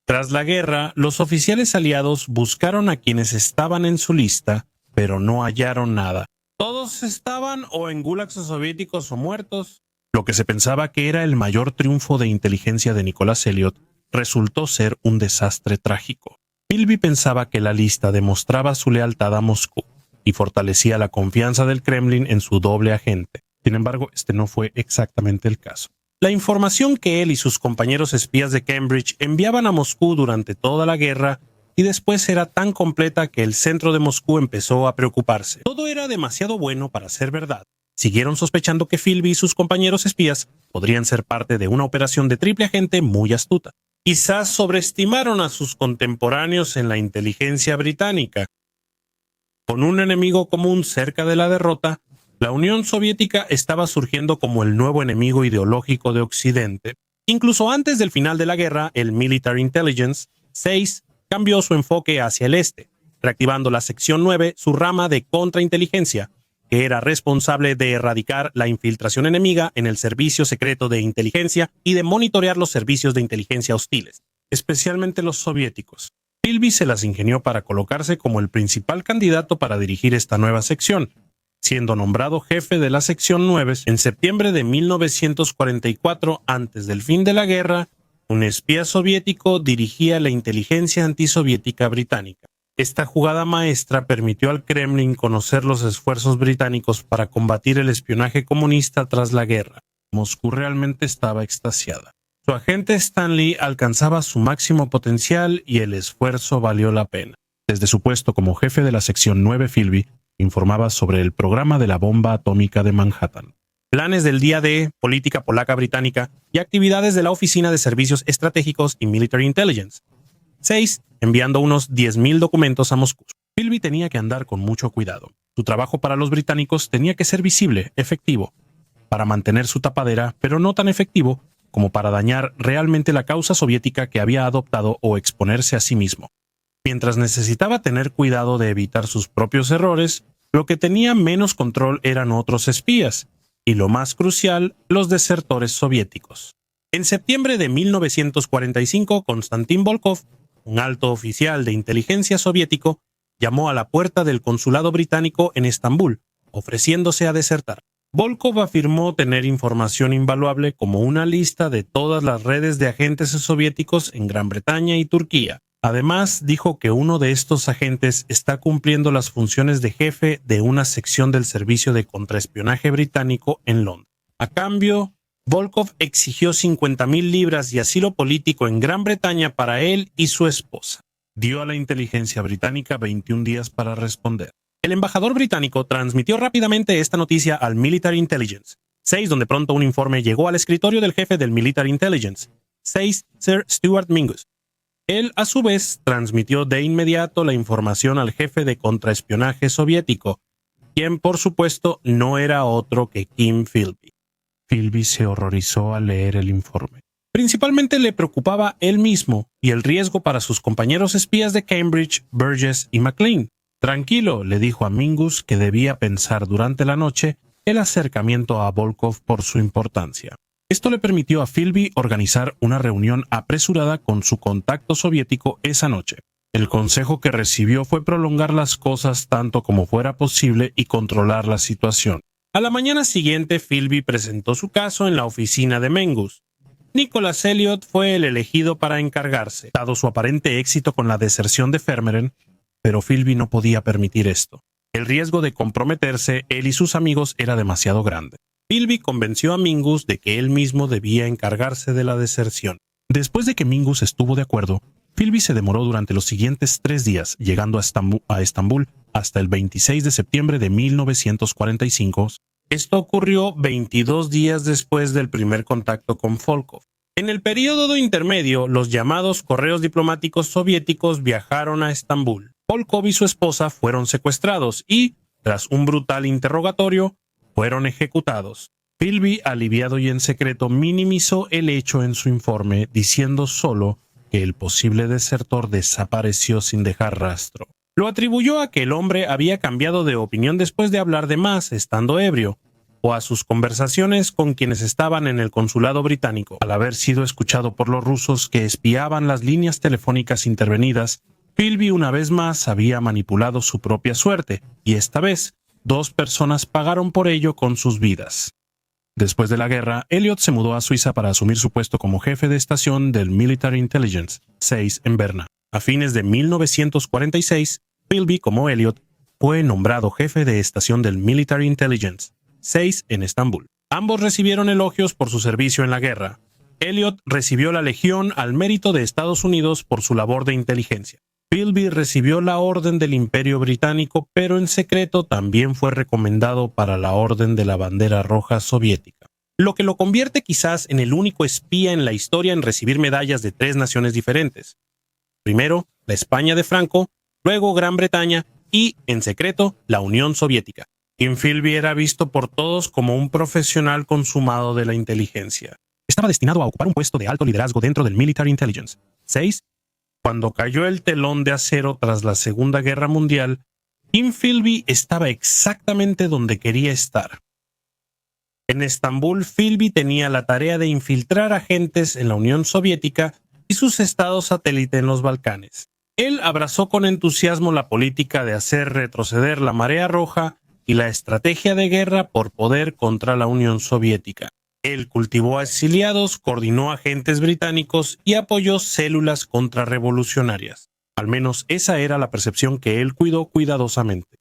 Tras la guerra, los oficiales aliados buscaron a quienes estaban en su lista, pero no hallaron nada. Todos estaban o en gulags soviéticos o muertos. Lo que se pensaba que era el mayor triunfo de inteligencia de Nicholas Elliot resultó ser un desastre trágico. Philby pensaba que la lista demostraba su lealtad a Moscú y fortalecía la confianza del Kremlin en su doble agente. Sin embargo, este no fue exactamente el caso. La información que él y sus compañeros espías de Cambridge enviaban a Moscú durante toda la guerra y después era tan completa que el centro de Moscú empezó a preocuparse. Todo era demasiado bueno para ser verdad. Siguieron sospechando que Philby y sus compañeros espías podrían ser parte de una operación de triple agente muy astuta. Quizás sobreestimaron a sus contemporáneos en la inteligencia británica. Con un enemigo común cerca de la derrota, la Unión Soviética estaba surgiendo como el nuevo enemigo ideológico de Occidente. Incluso antes del final de la guerra, el Military Intelligence 6 cambió su enfoque hacia el este, reactivando la sección 9, su rama de contrainteligencia, que era responsable de erradicar la infiltración enemiga en el servicio secreto de inteligencia y de monitorear los servicios de inteligencia hostiles, especialmente los soviéticos. Philby se las ingenió para colocarse como el principal candidato para dirigir esta nueva sección, siendo nombrado jefe de la sección 9 en septiembre de 1944. Antes del fin de la guerra, un espía soviético dirigía la inteligencia antisoviética británica. Esta jugada maestra permitió al Kremlin conocer los esfuerzos británicos para combatir el espionaje comunista tras la guerra. Moscú realmente estaba extasiada. Su agente Stanley alcanzaba su máximo potencial y el esfuerzo valió la pena. Desde su puesto como jefe de la sección 9, Philby informaba sobre el programa de la bomba atómica de Manhattan, planes del día D, política polaca británica y actividades de la Oficina de Servicios Estratégicos y Military Intelligence. 6. Enviando unos 10.000 documentos a Moscú. Philby tenía que andar con mucho cuidado. Su trabajo para los británicos tenía que ser visible, efectivo, para mantener su tapadera, pero no tan efectivo como para dañar realmente la causa soviética que había adoptado o exponerse a sí mismo. Mientras necesitaba tener cuidado de evitar sus propios errores, lo que tenía menos control eran otros espías, y lo más crucial, los desertores soviéticos. En septiembre de 1945, Konstantin Volkov, un alto oficial de inteligencia soviético, llamó a la puerta del consulado británico en Estambul, ofreciéndose a desertar. Volkov afirmó tener información invaluable como una lista de todas las redes de agentes soviéticos en Gran Bretaña y Turquía. Además, dijo que uno de estos agentes está cumpliendo las funciones de jefe de una sección del servicio de contraespionaje británico en Londres. A cambio, Volkov exigió 50.000 libras y asilo político en Gran Bretaña para él y su esposa. Dio a la inteligencia británica 21 días para responder. El embajador británico transmitió rápidamente esta noticia al Military Intelligence. 6, donde pronto un informe llegó al escritorio del jefe del Military Intelligence. 6, Sir Stuart Mingus. Él, a su vez, transmitió de inmediato la información al jefe de contraespionaje soviético, quien, por supuesto, no era otro que Kim Philby. Philby se horrorizó al leer el informe. Principalmente le preocupaba él mismo y el riesgo para sus compañeros espías de Cambridge, Burgess y Maclean. Tranquilo, le dijo a Mingus que debía pensar durante la noche el acercamiento a Volkov por su importancia. Esto le permitió a Philby organizar una reunión apresurada con su contacto soviético esa noche. El consejo que recibió fue prolongar las cosas tanto como fuera posible y controlar la situación. A la mañana siguiente, Philby presentó su caso en la oficina de Mingus. Nicholas Elliot fue el elegido para encargarse, dado su aparente éxito con la deserción de Vermeeren, pero Philby no podía permitir esto. El riesgo de comprometerse él y sus amigos era demasiado grande. Philby convenció a Mingus de que él mismo debía encargarse de la deserción. Después de que Mingus estuvo de acuerdo, Philby se demoró durante los siguientes 3 días, llegando a Estambul hasta el 26 de septiembre de 1945. Esto ocurrió 22 días después del primer contacto con Volkov. En el período intermedio, los llamados correos diplomáticos soviéticos viajaron a Estambul. Volkov y su esposa fueron secuestrados y, tras un brutal interrogatorio, fueron ejecutados. Philby, aliviado y en secreto, minimizó el hecho en su informe, diciendo solo que el posible desertor desapareció sin dejar rastro. Lo atribuyó a que el hombre había cambiado de opinión después de hablar de más, estando ebrio, o a sus conversaciones con quienes estaban en el consulado británico. Al haber sido escuchado por los rusos que espiaban las líneas telefónicas intervenidas, Philby una vez más había manipulado su propia suerte, y esta vez 2 personas pagaron por ello con sus vidas. Después de la guerra, Elliot se mudó a Suiza para asumir su puesto como jefe de estación del Military Intelligence 6 en Berna. A fines de 1946, Philby, como Elliot, fue nombrado jefe de estación del Military Intelligence 6 en Estambul. Ambos recibieron elogios por su servicio en la guerra. Elliot recibió la Legión al Mérito de Estados Unidos por su labor de inteligencia. Philby recibió la Orden del Imperio Británico, pero en secreto también fue recomendado para la Orden de la Bandera Roja Soviética, lo que lo convierte quizás en el único espía en la historia en recibir medallas de 3 naciones diferentes. Primero, la España de Franco, luego Gran Bretaña y, en secreto, la Unión Soviética. Kim Philby era visto por todos como un profesional consumado de la inteligencia. Estaba destinado a ocupar un puesto de alto liderazgo dentro del Military Intelligence. 6. Cuando cayó el telón de acero tras la Segunda Guerra Mundial, Kim Philby estaba exactamente donde quería estar. En Estambul, Philby tenía la tarea de infiltrar agentes en la Unión Soviética y sus estados satélite en los Balcanes. Él abrazó con entusiasmo la política de hacer retroceder la marea roja y la estrategia de guerra por poder contra la Unión Soviética. Él cultivó a exiliados, coordinó agentes británicos y apoyó células contrarrevolucionarias. Al menos esa era la percepción que él cuidó cuidadosamente.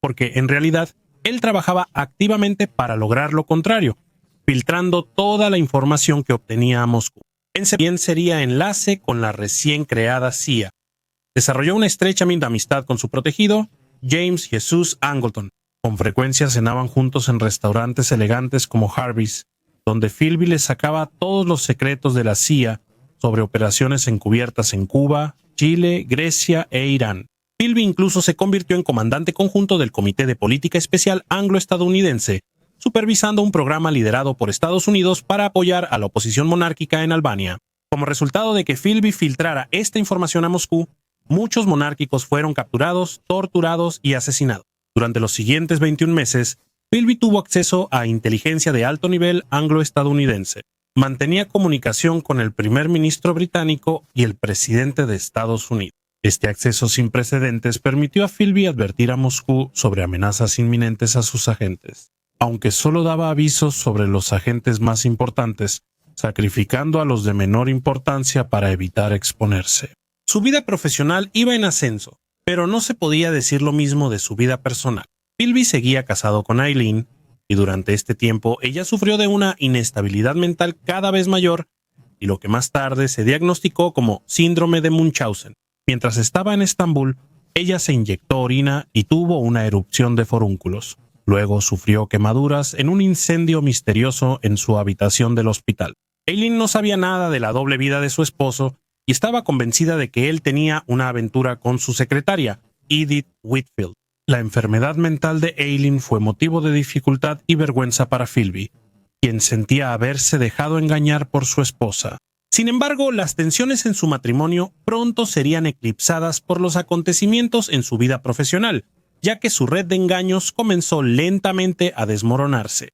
Porque en realidad, él trabajaba activamente para lograr lo contrario, filtrando toda la información que obtenía a Moscú. Bien sería enlace con la recién creada CIA. Desarrolló una estrecha amistad con su protegido, James Jesus Angleton. Con frecuencia cenaban juntos en restaurantes elegantes como Harvey's, donde Philby les sacaba todos los secretos de la CIA sobre operaciones encubiertas en Cuba, Chile, Grecia e Irán. Philby incluso se convirtió en comandante conjunto del Comité de Política Especial Anglo-Estadounidense, supervisando un programa liderado por Estados Unidos para apoyar a la oposición monárquica en Albania. Como resultado de que Philby filtrara esta información a Moscú, muchos monárquicos fueron capturados, torturados y asesinados. Durante los siguientes 21 meses, Philby tuvo acceso a inteligencia de alto nivel anglo-estadounidense. Mantenía comunicación con el primer ministro británico y el presidente de Estados Unidos. Este acceso sin precedentes permitió a Philby advertir a Moscú sobre amenazas inminentes a sus agentes, aunque solo daba avisos sobre los agentes más importantes, sacrificando a los de menor importancia para evitar exponerse. Su vida profesional iba en ascenso, pero no se podía decir lo mismo de su vida personal. Philby seguía casado con Eileen, y durante este tiempo ella sufrió de una inestabilidad mental cada vez mayor y lo que más tarde se diagnosticó como síndrome de Munchausen. Mientras estaba en Estambul, ella se inyectó orina y tuvo una erupción de forúnculos. Luego sufrió quemaduras en un incendio misterioso en su habitación del hospital. Eileen no sabía nada de la doble vida de su esposo y estaba convencida de que él tenía una aventura con su secretaria, Edith Whitfield. La enfermedad mental de Eileen fue motivo de dificultad y vergüenza para Philby, quien sentía haberse dejado engañar por su esposa. Sin embargo, las tensiones en su matrimonio pronto serían eclipsadas por los acontecimientos en su vida profesional, ya que su red de engaños comenzó lentamente a desmoronarse.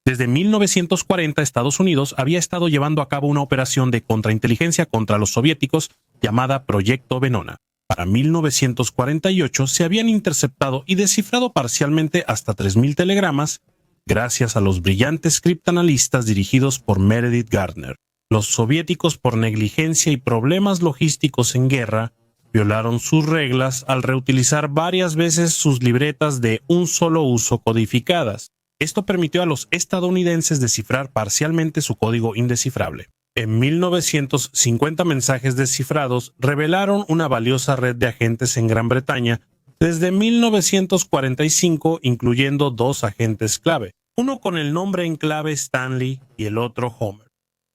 Desde 1940, Estados Unidos había estado llevando a cabo una operación de contrainteligencia contra los soviéticos llamada Proyecto Venona. Para 1948 se habían interceptado y descifrado parcialmente hasta 3.000 telegramas gracias a los brillantes criptanalistas dirigidos por Meredith Gardner. Los soviéticos, por negligencia y problemas logísticos en guerra, violaron sus reglas al reutilizar varias veces sus libretas de un solo uso codificadas. Esto permitió a los estadounidenses descifrar parcialmente su código indescifrable. En 1950 mensajes descifrados revelaron una valiosa red de agentes en Gran Bretaña desde 1945, incluyendo 2 agentes clave, uno con el nombre en clave Stanley y el otro Homer.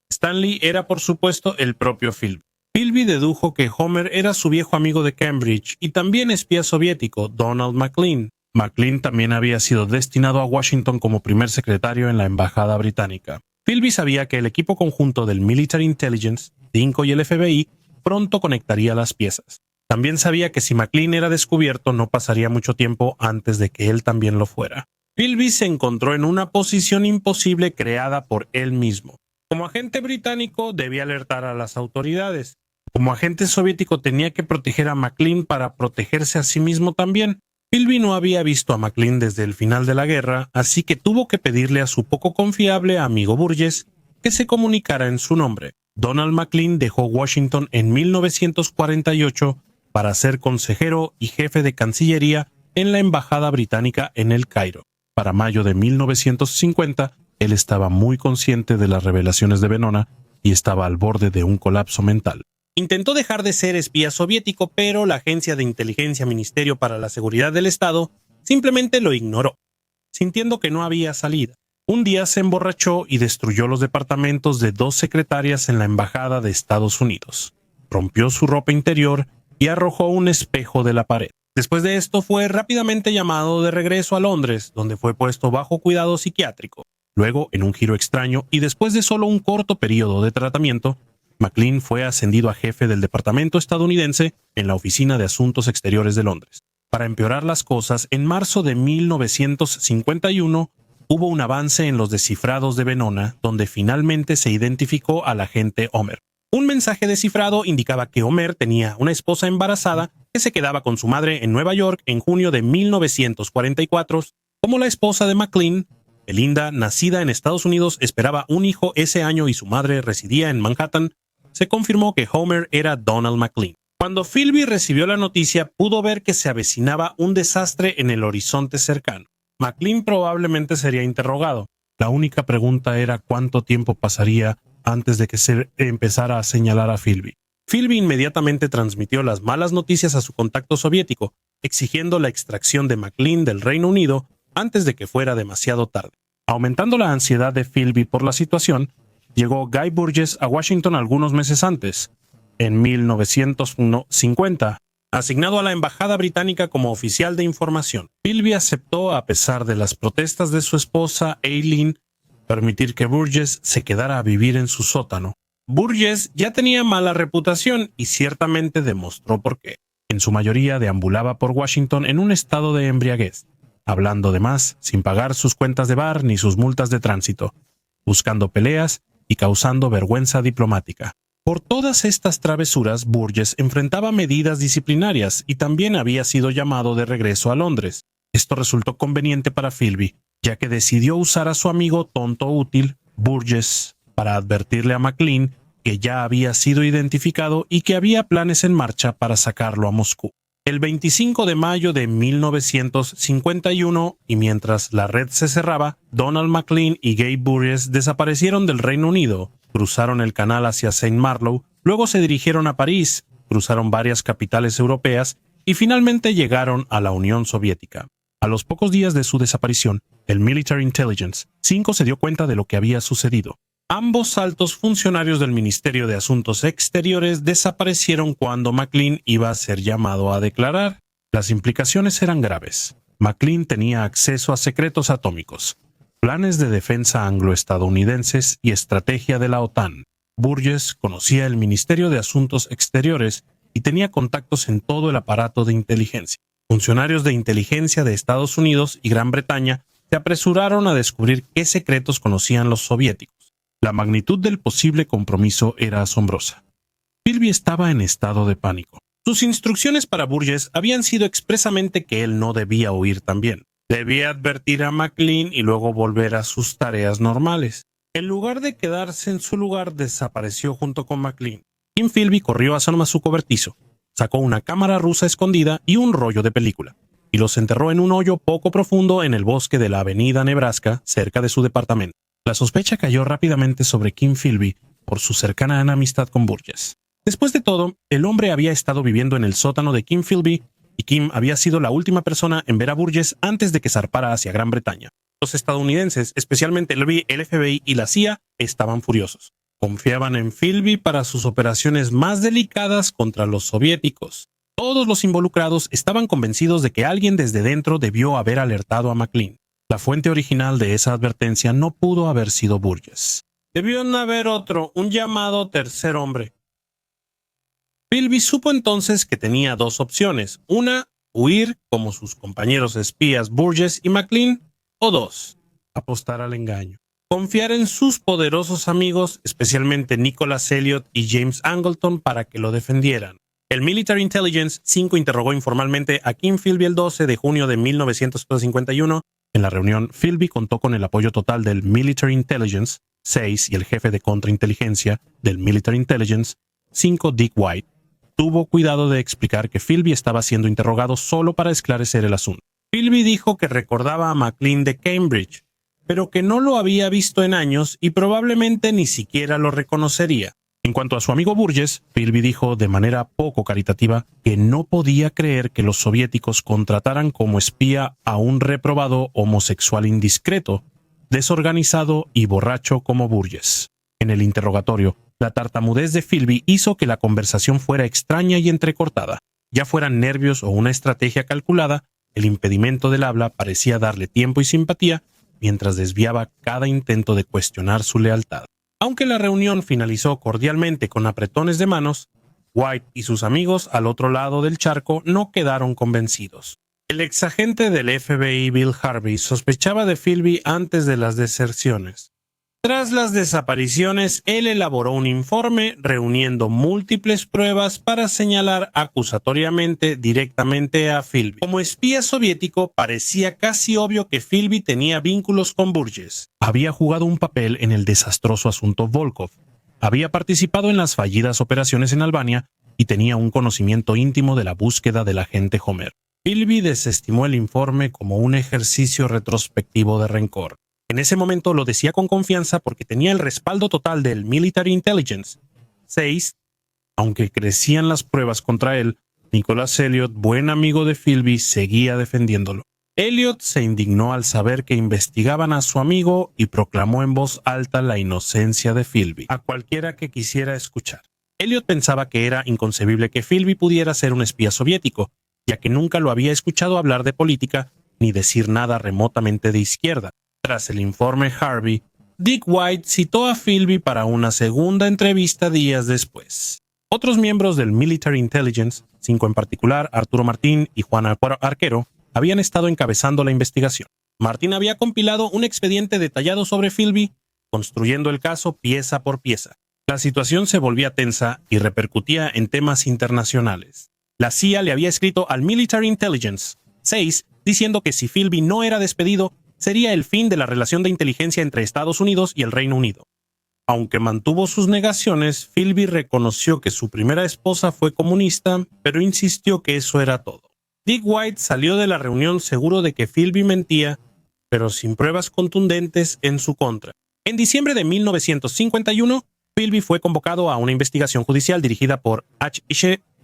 Stanley era, por supuesto, el propio Philby. Philby dedujo que Homer era su viejo amigo de Cambridge y también espía soviético, Donald Maclean. Maclean también había sido destinado a Washington como primer secretario en la embajada británica. Philby sabía que el equipo conjunto del Military Intelligence, DINCO y el FBI pronto conectaría las piezas. También sabía que si Maclean era descubierto no pasaría mucho tiempo antes de que él también lo fuera. Philby se encontró en una posición imposible creada por él mismo. Como agente británico debía alertar a las autoridades. Como agente soviético tenía que proteger a Maclean para protegerse a sí mismo también. Philby no había visto a Maclean desde el final de la guerra, así que tuvo que pedirle a su poco confiable amigo Burgess que se comunicara en su nombre. Donald Maclean dejó Washington en 1948 para ser consejero y jefe de Cancillería en la embajada británica en El Cairo. Para mayo de 1950, él estaba muy consciente de las revelaciones de Venona y estaba al borde de un colapso mental. Intentó dejar de ser espía soviético, pero la agencia de inteligencia Ministerio para la Seguridad del Estado simplemente lo ignoró, sintiendo que no había salida. Un día se emborrachó y destruyó los departamentos de 2 secretarias en la embajada de Estados Unidos. Rompió su ropa interior y arrojó un espejo de la pared. Después de esto fue rápidamente llamado de regreso a Londres, donde fue puesto bajo cuidado psiquiátrico. Luego, en un giro extraño y después de solo un corto periodo de tratamiento, Maclean fue ascendido a jefe del departamento estadounidense en la Oficina de Asuntos Exteriores de Londres. Para empeorar las cosas, en marzo de 1951 hubo un avance en los descifrados de Venona, donde finalmente se identificó al agente Homer. Un mensaje descifrado indicaba que Homer tenía una esposa embarazada que se quedaba con su madre en Nueva York en junio de 1944. Como la esposa de Maclean, Belinda, nacida en Estados Unidos, esperaba un hijo ese año y su madre residía en Manhattan, se confirmó que Homer era Donald Maclean. Cuando Philby recibió la noticia, pudo ver que se avecinaba un desastre en el horizonte cercano. McLean probablemente sería interrogado. La única pregunta era cuánto tiempo pasaría antes de que se empezara a señalar a Philby. Philby inmediatamente transmitió las malas noticias a su contacto soviético, exigiendo la extracción de McLean del Reino Unido antes de que fuera demasiado tarde. Aumentando la ansiedad de Philby por la situación, llegó Guy Burgess a Washington algunos meses antes, en 1950, asignado a la embajada británica como oficial de información. Philby aceptó, a pesar de las protestas de su esposa Eileen, permitir que Burgess se quedara a vivir en su sótano. Burgess ya tenía mala reputación y ciertamente demostró por qué. En su mayoría deambulaba por Washington en un estado de embriaguez, hablando de más, sin pagar sus cuentas de bar ni sus multas de tránsito, buscando peleas y causando vergüenza diplomática. Por todas estas travesuras, Burgess enfrentaba medidas disciplinarias y también había sido llamado de regreso a Londres. Esto resultó conveniente para Philby, ya que decidió usar a su amigo tonto útil, Burgess, para advertirle a McLean que ya había sido identificado y que había planes en marcha para sacarlo a Moscú. El 25 de mayo de 1951, y mientras la red se cerraba, Donald McLean y Guy Burgess desaparecieron del Reino Unido, cruzaron el canal hacia Saint Marlow, luego se dirigieron a París, cruzaron varias capitales europeas y finalmente llegaron a la Unión Soviética. A los pocos días de su desaparición, el Military Intelligence 5 se dio cuenta de lo que había sucedido. Ambos altos funcionarios del Ministerio de Asuntos Exteriores desaparecieron cuando McLean iba a ser llamado a declarar. Las implicaciones eran graves. McLean tenía acceso a secretos atómicos, planes de defensa anglo-estadounidenses y estrategia de la OTAN. Burgess conocía el Ministerio de Asuntos Exteriores y tenía contactos en todo el aparato de inteligencia. Funcionarios de inteligencia de Estados Unidos y Gran Bretaña se apresuraron a descubrir qué secretos conocían los soviéticos. La magnitud del posible compromiso era asombrosa. Philby estaba en estado de pánico. Sus instrucciones para Burgess habían sido expresamente que él no debía huir también. Debía advertir a McLean y luego volver a sus tareas normales. En lugar de quedarse en su lugar, desapareció junto con McLean. Kim Philby corrió a su cobertizo, sacó una cámara rusa escondida y un rollo de película, y los enterró en un hoyo poco profundo en el bosque de la avenida Nebraska, cerca de su departamento. La sospecha cayó rápidamente sobre Kim Philby por su cercana amistad con Burgess. Después de todo, el hombre había estado viviendo en el sótano de Kim Philby y Kim había sido la última persona en ver a Burgess antes de que zarpara hacia Gran Bretaña. Los estadounidenses, especialmente el FBI y la CIA, estaban furiosos. Confiaban en Philby para sus operaciones más delicadas contra los soviéticos. Todos los involucrados estaban convencidos de que alguien desde dentro debió haber alertado a McLean. La fuente original de esa advertencia no pudo haber sido Burgess. Debió haber otro, un llamado tercer hombre. Philby supo entonces que tenía dos opciones. Una, huir como sus compañeros espías Burgess y McLean. O dos, apostar al engaño. Confiar en sus poderosos amigos, especialmente Nicholas Elliot y James Angleton, para que lo defendieran. El Military Intelligence 5 interrogó informalmente a Kim Philby el 12 de junio de 1951. En la reunión, Philby contó con el apoyo total del Military Intelligence 6 y el jefe de contrainteligencia del Military Intelligence 5, Dick White. Tuvo cuidado de explicar que Philby estaba siendo interrogado solo para esclarecer el asunto. Philby dijo que recordaba a McLean de Cambridge, pero que no lo había visto en años y probablemente ni siquiera lo reconocería. En cuanto a su amigo Burgess, Philby dijo de manera poco caritativa que no podía creer que los soviéticos contrataran como espía a un reprobado homosexual indiscreto, desorganizado y borracho como Burgess. En el interrogatorio, la tartamudez de Philby hizo que la conversación fuera extraña y entrecortada. Ya fueran nervios o una estrategia calculada, el impedimento del habla parecía darle tiempo y simpatía mientras desviaba cada intento de cuestionar su lealtad. Aunque la reunión finalizó cordialmente con apretones de manos, White y sus amigos al otro lado del charco no quedaron convencidos. El exagente del FBI Bill Harvey sospechaba de Philby antes de las deserciones. Tras las desapariciones, él elaboró un informe reuniendo múltiples pruebas para señalar acusatoriamente directamente a Philby. Como espía soviético, parecía casi obvio que Philby tenía vínculos con Burgess. Había jugado un papel en el desastroso asunto Volkov. Había participado en las fallidas operaciones en Albania y tenía un conocimiento íntimo de la búsqueda del agente Homer. Philby desestimó el informe como un ejercicio retrospectivo de rencor. En ese momento lo decía con confianza porque tenía el respaldo total del Military Intelligence. 6. Aunque crecían las pruebas contra él, Nicholas Elliot, buen amigo de Philby, seguía defendiéndolo. Elliot se indignó al saber que investigaban a su amigo y proclamó en voz alta la inocencia de Philby a cualquiera que quisiera escuchar. Elliot pensaba que era inconcebible que Philby pudiera ser un espía soviético, ya que nunca lo había escuchado hablar de política ni decir nada remotamente de izquierda. Tras el informe Harvey, Dick White citó a Philby para una segunda entrevista días después. Otros miembros del Military Intelligence, 5 en particular, Arturo Martín y Juan Arquero, habían estado encabezando la investigación. Martín había compilado un expediente detallado sobre Philby, construyendo el caso pieza por pieza. La situación se volvía tensa y repercutía en temas internacionales. La CIA le había escrito al Military Intelligence 6 diciendo que si Philby no era despedido, sería el fin de la relación de inteligencia entre Estados Unidos y el Reino Unido. Aunque mantuvo sus negaciones, Philby reconoció que su primera esposa fue comunista, pero insistió que eso era todo. Dick White salió de la reunión seguro de que Philby mentía, pero sin pruebas contundentes en su contra. En diciembre de 1951, Philby fue convocado a una investigación judicial dirigida por H.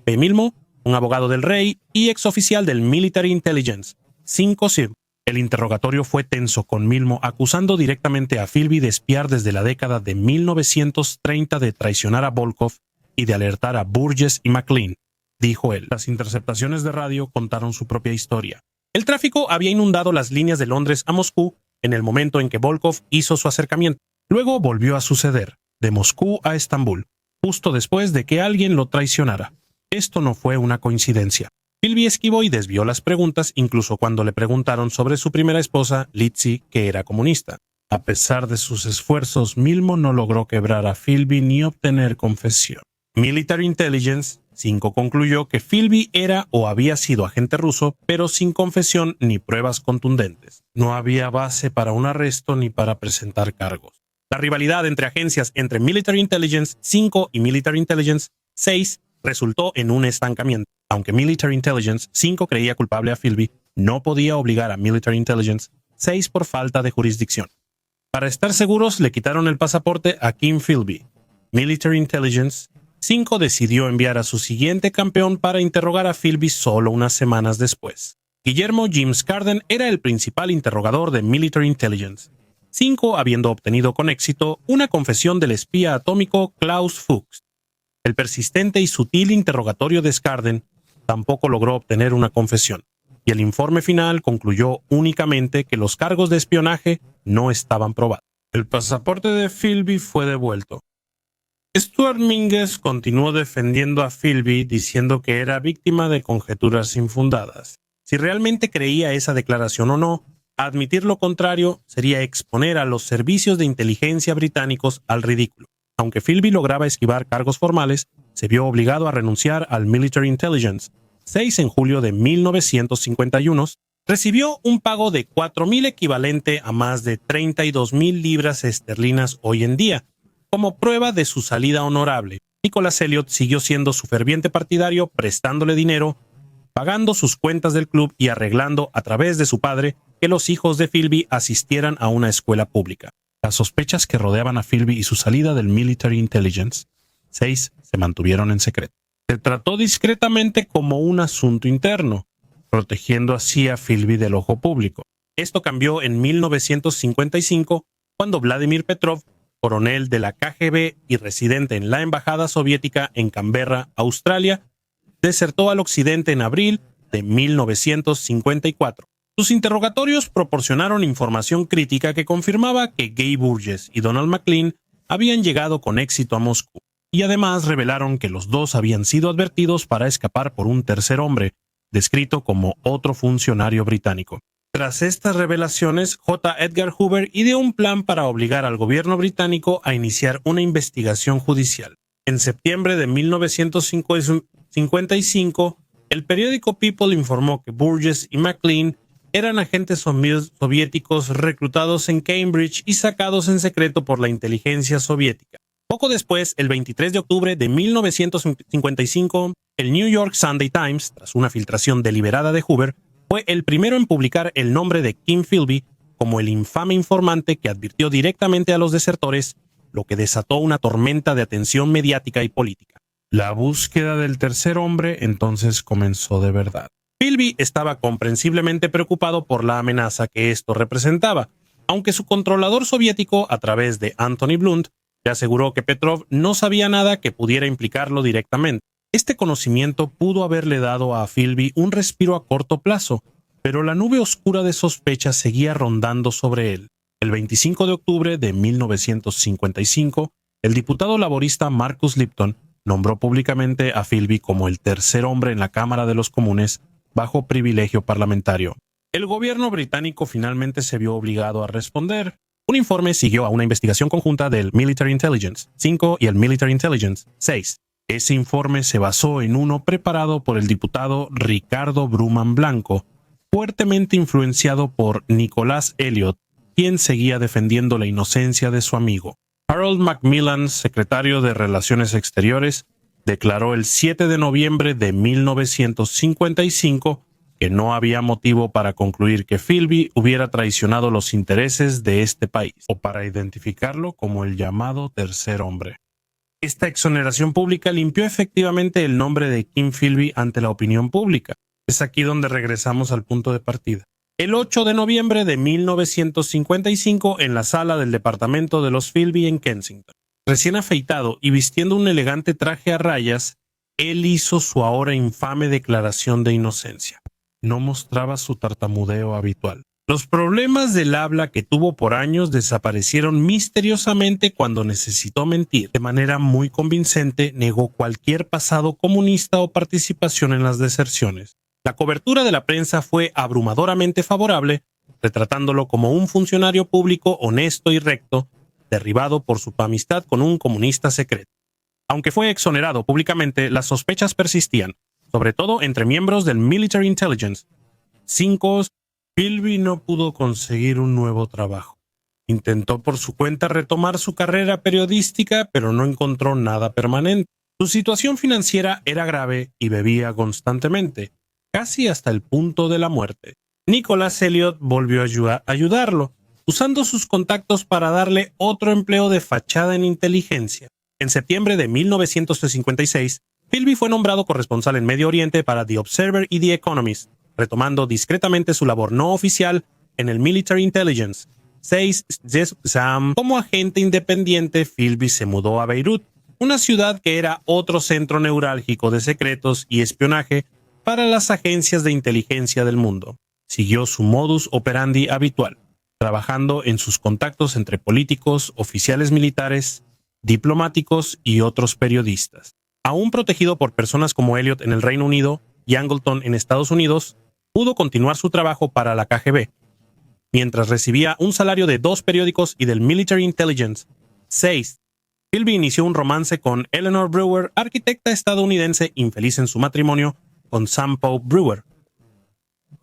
P. Milmo, un abogado del rey y exoficial del Military Intelligence, 5C. El interrogatorio fue tenso, con Milmo acusando directamente a Philby de espiar desde la década de 1930, de traicionar a Volkov y de alertar a Burgess y McLean. Dijo él. Las interceptaciones de radio contaron su propia historia. El tráfico había inundado las líneas de Londres a Moscú en el momento en que Volkov hizo su acercamiento. Luego volvió a suceder, de Moscú a Estambul, justo después de que alguien lo traicionara. Esto no fue una coincidencia. Philby esquivó y desvió las preguntas, incluso cuando le preguntaron sobre su primera esposa, Litzy, que era comunista. A pesar de sus esfuerzos, Milmo no logró quebrar a Philby ni obtener confesión. Military Intelligence 5 concluyó que Philby era o había sido agente ruso, pero sin confesión ni pruebas contundentes. No había base para un arresto ni para presentar cargos. La rivalidad entre agencias entre Military Intelligence 5 y Military Intelligence 6 resultó en un estancamiento. Aunque Military Intelligence 5 creía culpable a Philby, no podía obligar a Military Intelligence 6 por falta de jurisdicción. Para estar seguros, le quitaron el pasaporte a Kim Philby. Military Intelligence 5 decidió enviar a su siguiente campeón para interrogar a Philby solo unas semanas después. Guillermo James Carden era el principal interrogador de Military Intelligence 5, habiendo obtenido con éxito una confesión del espía atómico Klaus Fuchs. El persistente y sutil interrogatorio de Carden tampoco logró obtener una confesión, y el informe final concluyó únicamente que los cargos de espionaje no estaban probados. El pasaporte de Philby fue devuelto. Stuart Mingus continuó defendiendo a Philby, diciendo que era víctima de conjeturas infundadas. Si realmente creía esa declaración o no, admitir lo contrario sería exponer a los servicios de inteligencia británicos al ridículo. Aunque Philby lograba esquivar cargos formales, se vio obligado a renunciar al Military Intelligence. 6 en julio de 1951, recibió un pago de 4.000 equivalente a más de 32.000 libras esterlinas hoy en día, como prueba de su salida honorable. Nicholas Elliot siguió siendo su ferviente partidario, prestándole dinero, pagando sus cuentas del club y arreglando a través de su padre que los hijos de Philby asistieran a una escuela pública. Las sospechas que rodeaban a Philby y su salida del Military Intelligence 6 se mantuvieron en secreto. Se trató discretamente como un asunto interno, protegiendo así a Philby del ojo público. Esto cambió en 1955, cuando Vladimir Petrov, coronel de la KGB y residente en la embajada soviética en Canberra, Australia, desertó al occidente en abril de 1954. Sus interrogatorios proporcionaron información crítica que confirmaba que Guy Burgess y Donald McLean habían llegado con éxito a Moscú, y además revelaron que los dos habían sido advertidos para escapar por un tercer hombre, descrito como otro funcionario británico. Tras estas revelaciones, J. Edgar Hoover ideó un plan para obligar al gobierno británico a iniciar una investigación judicial. En septiembre de 1955, el periódico People informó que Burgess y McLean eran agentes soviéticos reclutados en Cambridge y sacados en secreto por la inteligencia soviética. Poco después, el 23 de octubre de 1955, el New York Sunday Times, tras una filtración deliberada de Hoover, fue el primero en publicar el nombre de Kim Philby como el infame informante que advirtió directamente a los desertores, lo que desató una tormenta de atención mediática y política. La búsqueda del tercer hombre entonces comenzó de verdad. Philby estaba comprensiblemente preocupado por la amenaza que esto representaba, aunque su controlador soviético, a través de Anthony Blunt, le aseguró que Petrov no sabía nada que pudiera implicarlo directamente. Este conocimiento pudo haberle dado a Philby un respiro a corto plazo, pero la nube oscura de sospecha seguía rondando sobre él. El 25 de octubre de 1955, el diputado laborista Marcus Lipton nombró públicamente a Philby como el tercer hombre en la Cámara de los Comunes bajo privilegio parlamentario. El gobierno británico finalmente se vio obligado a responder. Un informe siguió a una investigación conjunta del Military Intelligence 5 y el Military Intelligence 6. Ese informe se basó en uno preparado por el diputado Ricardo Bruman Blanco, fuertemente influenciado por Nicholas Elliot, quien seguía defendiendo la inocencia de su amigo. Harold Macmillan, secretario de Relaciones Exteriores, declaró el 7 de noviembre de 1955 que no había motivo para concluir que Philby hubiera traicionado los intereses de este país, o para identificarlo como el llamado tercer hombre. Esta exoneración pública limpió efectivamente el nombre de Kim Philby ante la opinión pública. Es aquí donde regresamos al punto de partida. El 8 de noviembre de 1955, en la sala del departamento de los Philby en Kensington, recién afeitado y vistiendo un elegante traje a rayas, él hizo su ahora infame declaración de inocencia. No mostraba su tartamudeo habitual. Los problemas del habla que tuvo por años desaparecieron misteriosamente cuando necesitó mentir. De manera muy convincente, negó cualquier pasado comunista o participación en las deserciones. La cobertura de la prensa fue abrumadoramente favorable, retratándolo como un funcionario público honesto y recto, derribado por su amistad con un comunista secreto. Aunque fue exonerado públicamente, las sospechas persistían, sobre todo entre miembros del Military Intelligence. 5. Philby no pudo conseguir un nuevo trabajo. Intentó por su cuenta retomar su carrera periodística, pero no encontró nada permanente. Su situación financiera era grave y bebía constantemente, casi hasta el punto de la muerte. Nicholas Elliot volvió a ayudarlo, usando sus contactos para darle otro empleo de fachada en inteligencia. En septiembre de 1956, Philby fue nombrado corresponsal en Medio Oriente para The Observer y The Economist, retomando discretamente su labor no oficial en el Military Intelligence. 6. Como agente independiente, Philby se mudó a Beirut, una ciudad que era otro centro neurálgico de secretos y espionaje para las agencias de inteligencia del mundo. Siguió su modus operandi habitual, trabajando en sus contactos entre políticos, oficiales militares, diplomáticos y otros periodistas. Aún protegido por personas como Elliot en el Reino Unido y Angleton en Estados Unidos, pudo continuar su trabajo para la KGB, mientras recibía un salario de 2 periódicos y del Military Intelligence. 6. Philby inició un romance con Eleanor Brewer, arquitecta estadounidense infeliz en su matrimonio con Sam Pope Brewer,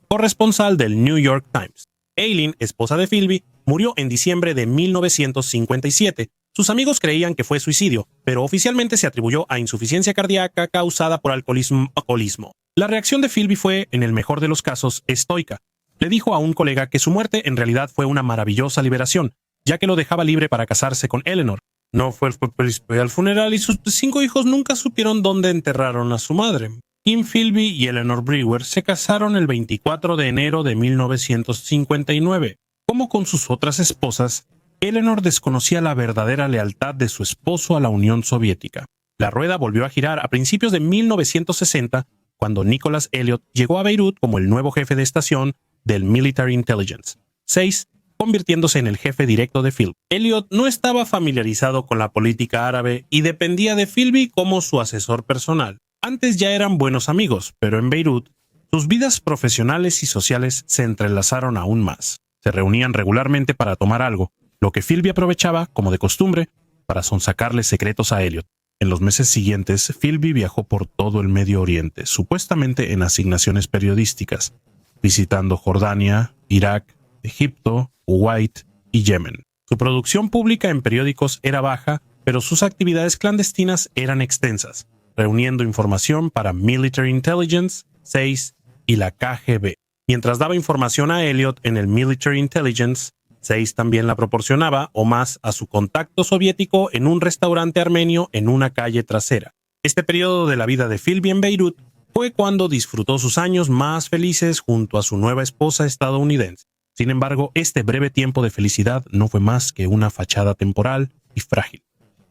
corresponsal del New York Times. Eileen, esposa de Philby, murió en diciembre de 1957. Sus amigos creían que fue suicidio, pero oficialmente se atribuyó a insuficiencia cardíaca causada por alcoholismo. La reacción de Philby fue, en el mejor de los casos, estoica. Le dijo a un colega que su muerte en realidad fue una maravillosa liberación, ya que lo dejaba libre para casarse con Eleanor. No fue al funeral y sus 5 hijos nunca supieron dónde enterraron a su madre. Kim Philby y Eleanor Brewer se casaron el 24 de enero de 1959. Como con sus otras esposas, Eleanor desconocía la verdadera lealtad de su esposo a la Unión Soviética. La rueda volvió a girar a principios de 1960, cuando Nicholas Elliot llegó a Beirut como el nuevo jefe de estación del Military Intelligence. 6. Convirtiéndose en el jefe directo de Philby. Elliot no estaba familiarizado con la política árabe y dependía de Philby como su asesor personal. Antes ya eran buenos amigos, pero en Beirut, sus vidas profesionales y sociales se entrelazaron aún más. Se reunían regularmente para tomar algo, lo que Philby aprovechaba, como de costumbre, para sonsacarle secretos a Elliot. En los meses siguientes, Philby viajó por todo el Medio Oriente, supuestamente en asignaciones periodísticas, visitando Jordania, Irak, Egipto, Kuwait y Yemen. Su producción pública en periódicos era baja pero sus actividades clandestinas eran extensas, reuniendo información para Military Intelligence, SEIS y la KGB. Mientras daba información a Elliot en el Military Intelligence, SEIS también la proporcionaba o más a su contacto soviético en un restaurante armenio en una calle trasera. Este periodo de la vida de Philby en Beirut fue cuando disfrutó sus años más felices junto a su nueva esposa estadounidense. Sin embargo, este breve tiempo de felicidad no fue más que una fachada temporal y frágil.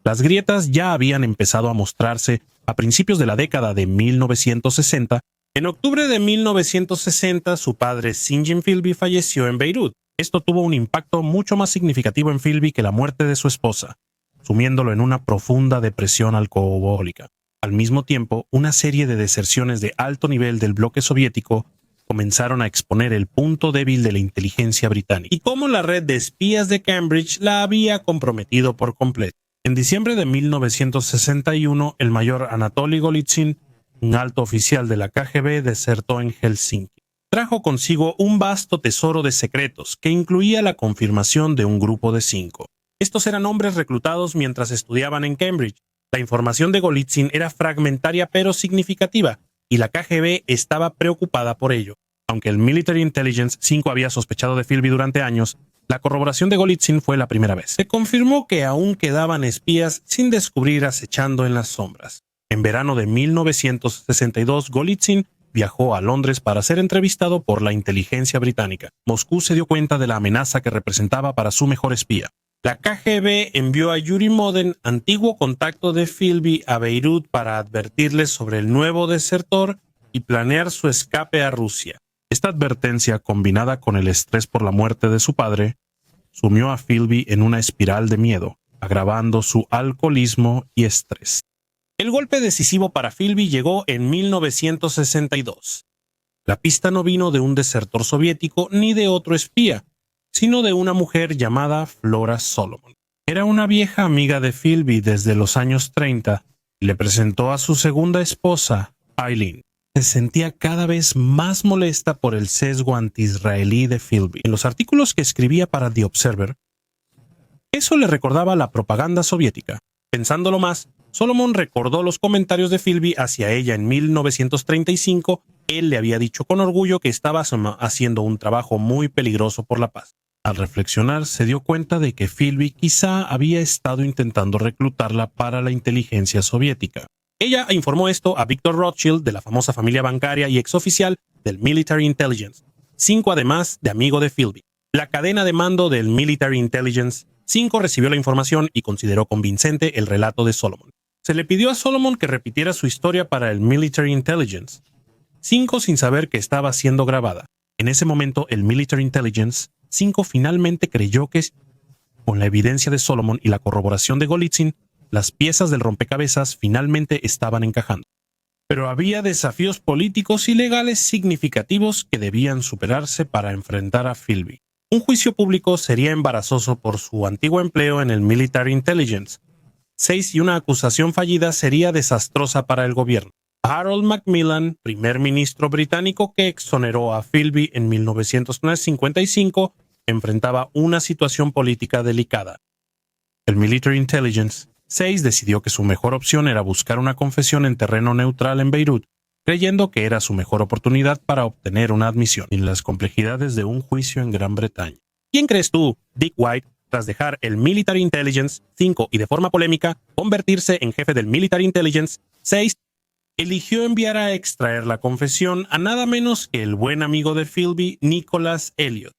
Las grietas ya habían empezado a mostrarse a principios de la década de 1960. En octubre de 1960, su padre Sinjin Philby falleció en Beirut. Esto tuvo un impacto mucho más significativo en Philby que la muerte de su esposa, sumiéndolo en una profunda depresión alcohólica. Al mismo tiempo, una serie de deserciones de alto nivel del bloque soviético comenzaron a exponer el punto débil de la inteligencia británica y cómo la red de espías de Cambridge la había comprometido por completo. En diciembre de 1961, el mayor Anatoly Golitsyn, un alto oficial de la KGB, desertó en Helsinki. Trajo consigo un vasto tesoro de secretos que incluía la confirmación de un grupo de 5. Estos eran hombres reclutados mientras estudiaban en Cambridge. La información de Golitsyn era fragmentaria pero significativa, y la KGB estaba preocupada por ello. Aunque el Military Intelligence 5 había sospechado de Philby durante años, la corroboración de Golitsyn fue la primera vez. Se confirmó que aún quedaban espías sin descubrir acechando en las sombras. En verano de 1962, Golitsyn viajó a Londres para ser entrevistado por la inteligencia británica. Moscú se dio cuenta de la amenaza que representaba para su mejor espía. La KGB envió a Yuri Moden, antiguo contacto de Philby, a Beirut para advertirle sobre el nuevo desertor y planear su escape a Rusia. Esta advertencia, combinada con el estrés por la muerte de su padre, sumió a Philby en una espiral de miedo, agravando su alcoholismo y estrés. El golpe decisivo para Philby llegó en 1962. La pista no vino de un desertor soviético ni de otro espía, sino de una mujer llamada Flora Solomon. Era una vieja amiga de Philby desde los años 30 y le presentó a su segunda esposa, Eileen. Se sentía cada vez más molesta por el sesgo anti-israelí de Philby. En los artículos que escribía para The Observer, eso le recordaba la propaganda soviética. Pensándolo más, Solomon recordó los comentarios de Philby hacia ella en 1935. Él le había dicho con orgullo que estaba haciendo un trabajo muy peligroso por la paz. Al reflexionar, se dio cuenta de que Philby quizá había estado intentando reclutarla para la inteligencia soviética. Ella informó esto a Victor Rothschild, de la famosa familia bancaria y exoficial del Military Intelligence, 5 además de amigo de Philby. La cadena de mando del Military Intelligence 5 recibió la información y consideró convincente el relato de Solomon. Se le pidió a Solomon que repitiera su historia para el Military Intelligence 5 sin saber que estaba siendo grabada. En ese momento, el Military Intelligence 5 finalmente creyó que, con la evidencia de Solomon y la corroboración de Golitsyn, las piezas del rompecabezas finalmente estaban encajando. Pero había desafíos políticos y legales significativos que debían superarse para enfrentar a Philby. Un juicio público sería embarazoso por su antiguo empleo en el Military Intelligence 6 y una acusación fallida sería desastrosa para el gobierno. Harold Macmillan, primer ministro británico que exoneró a Philby en 1955, enfrentaba una situación política delicada. El Military Intelligence 6 decidió que su mejor opción era buscar una confesión en terreno neutral en Beirut, creyendo que era su mejor oportunidad para obtener una admisión en las complejidades de un juicio en Gran Bretaña. ¿Quién crees tú, Dick White, tras dejar el Military Intelligence 5 y de forma polémica convertirse en jefe del Military Intelligence 6, eligió enviar a extraer la confesión a nada menos que el buen amigo de Philby, Nicholas Elliot?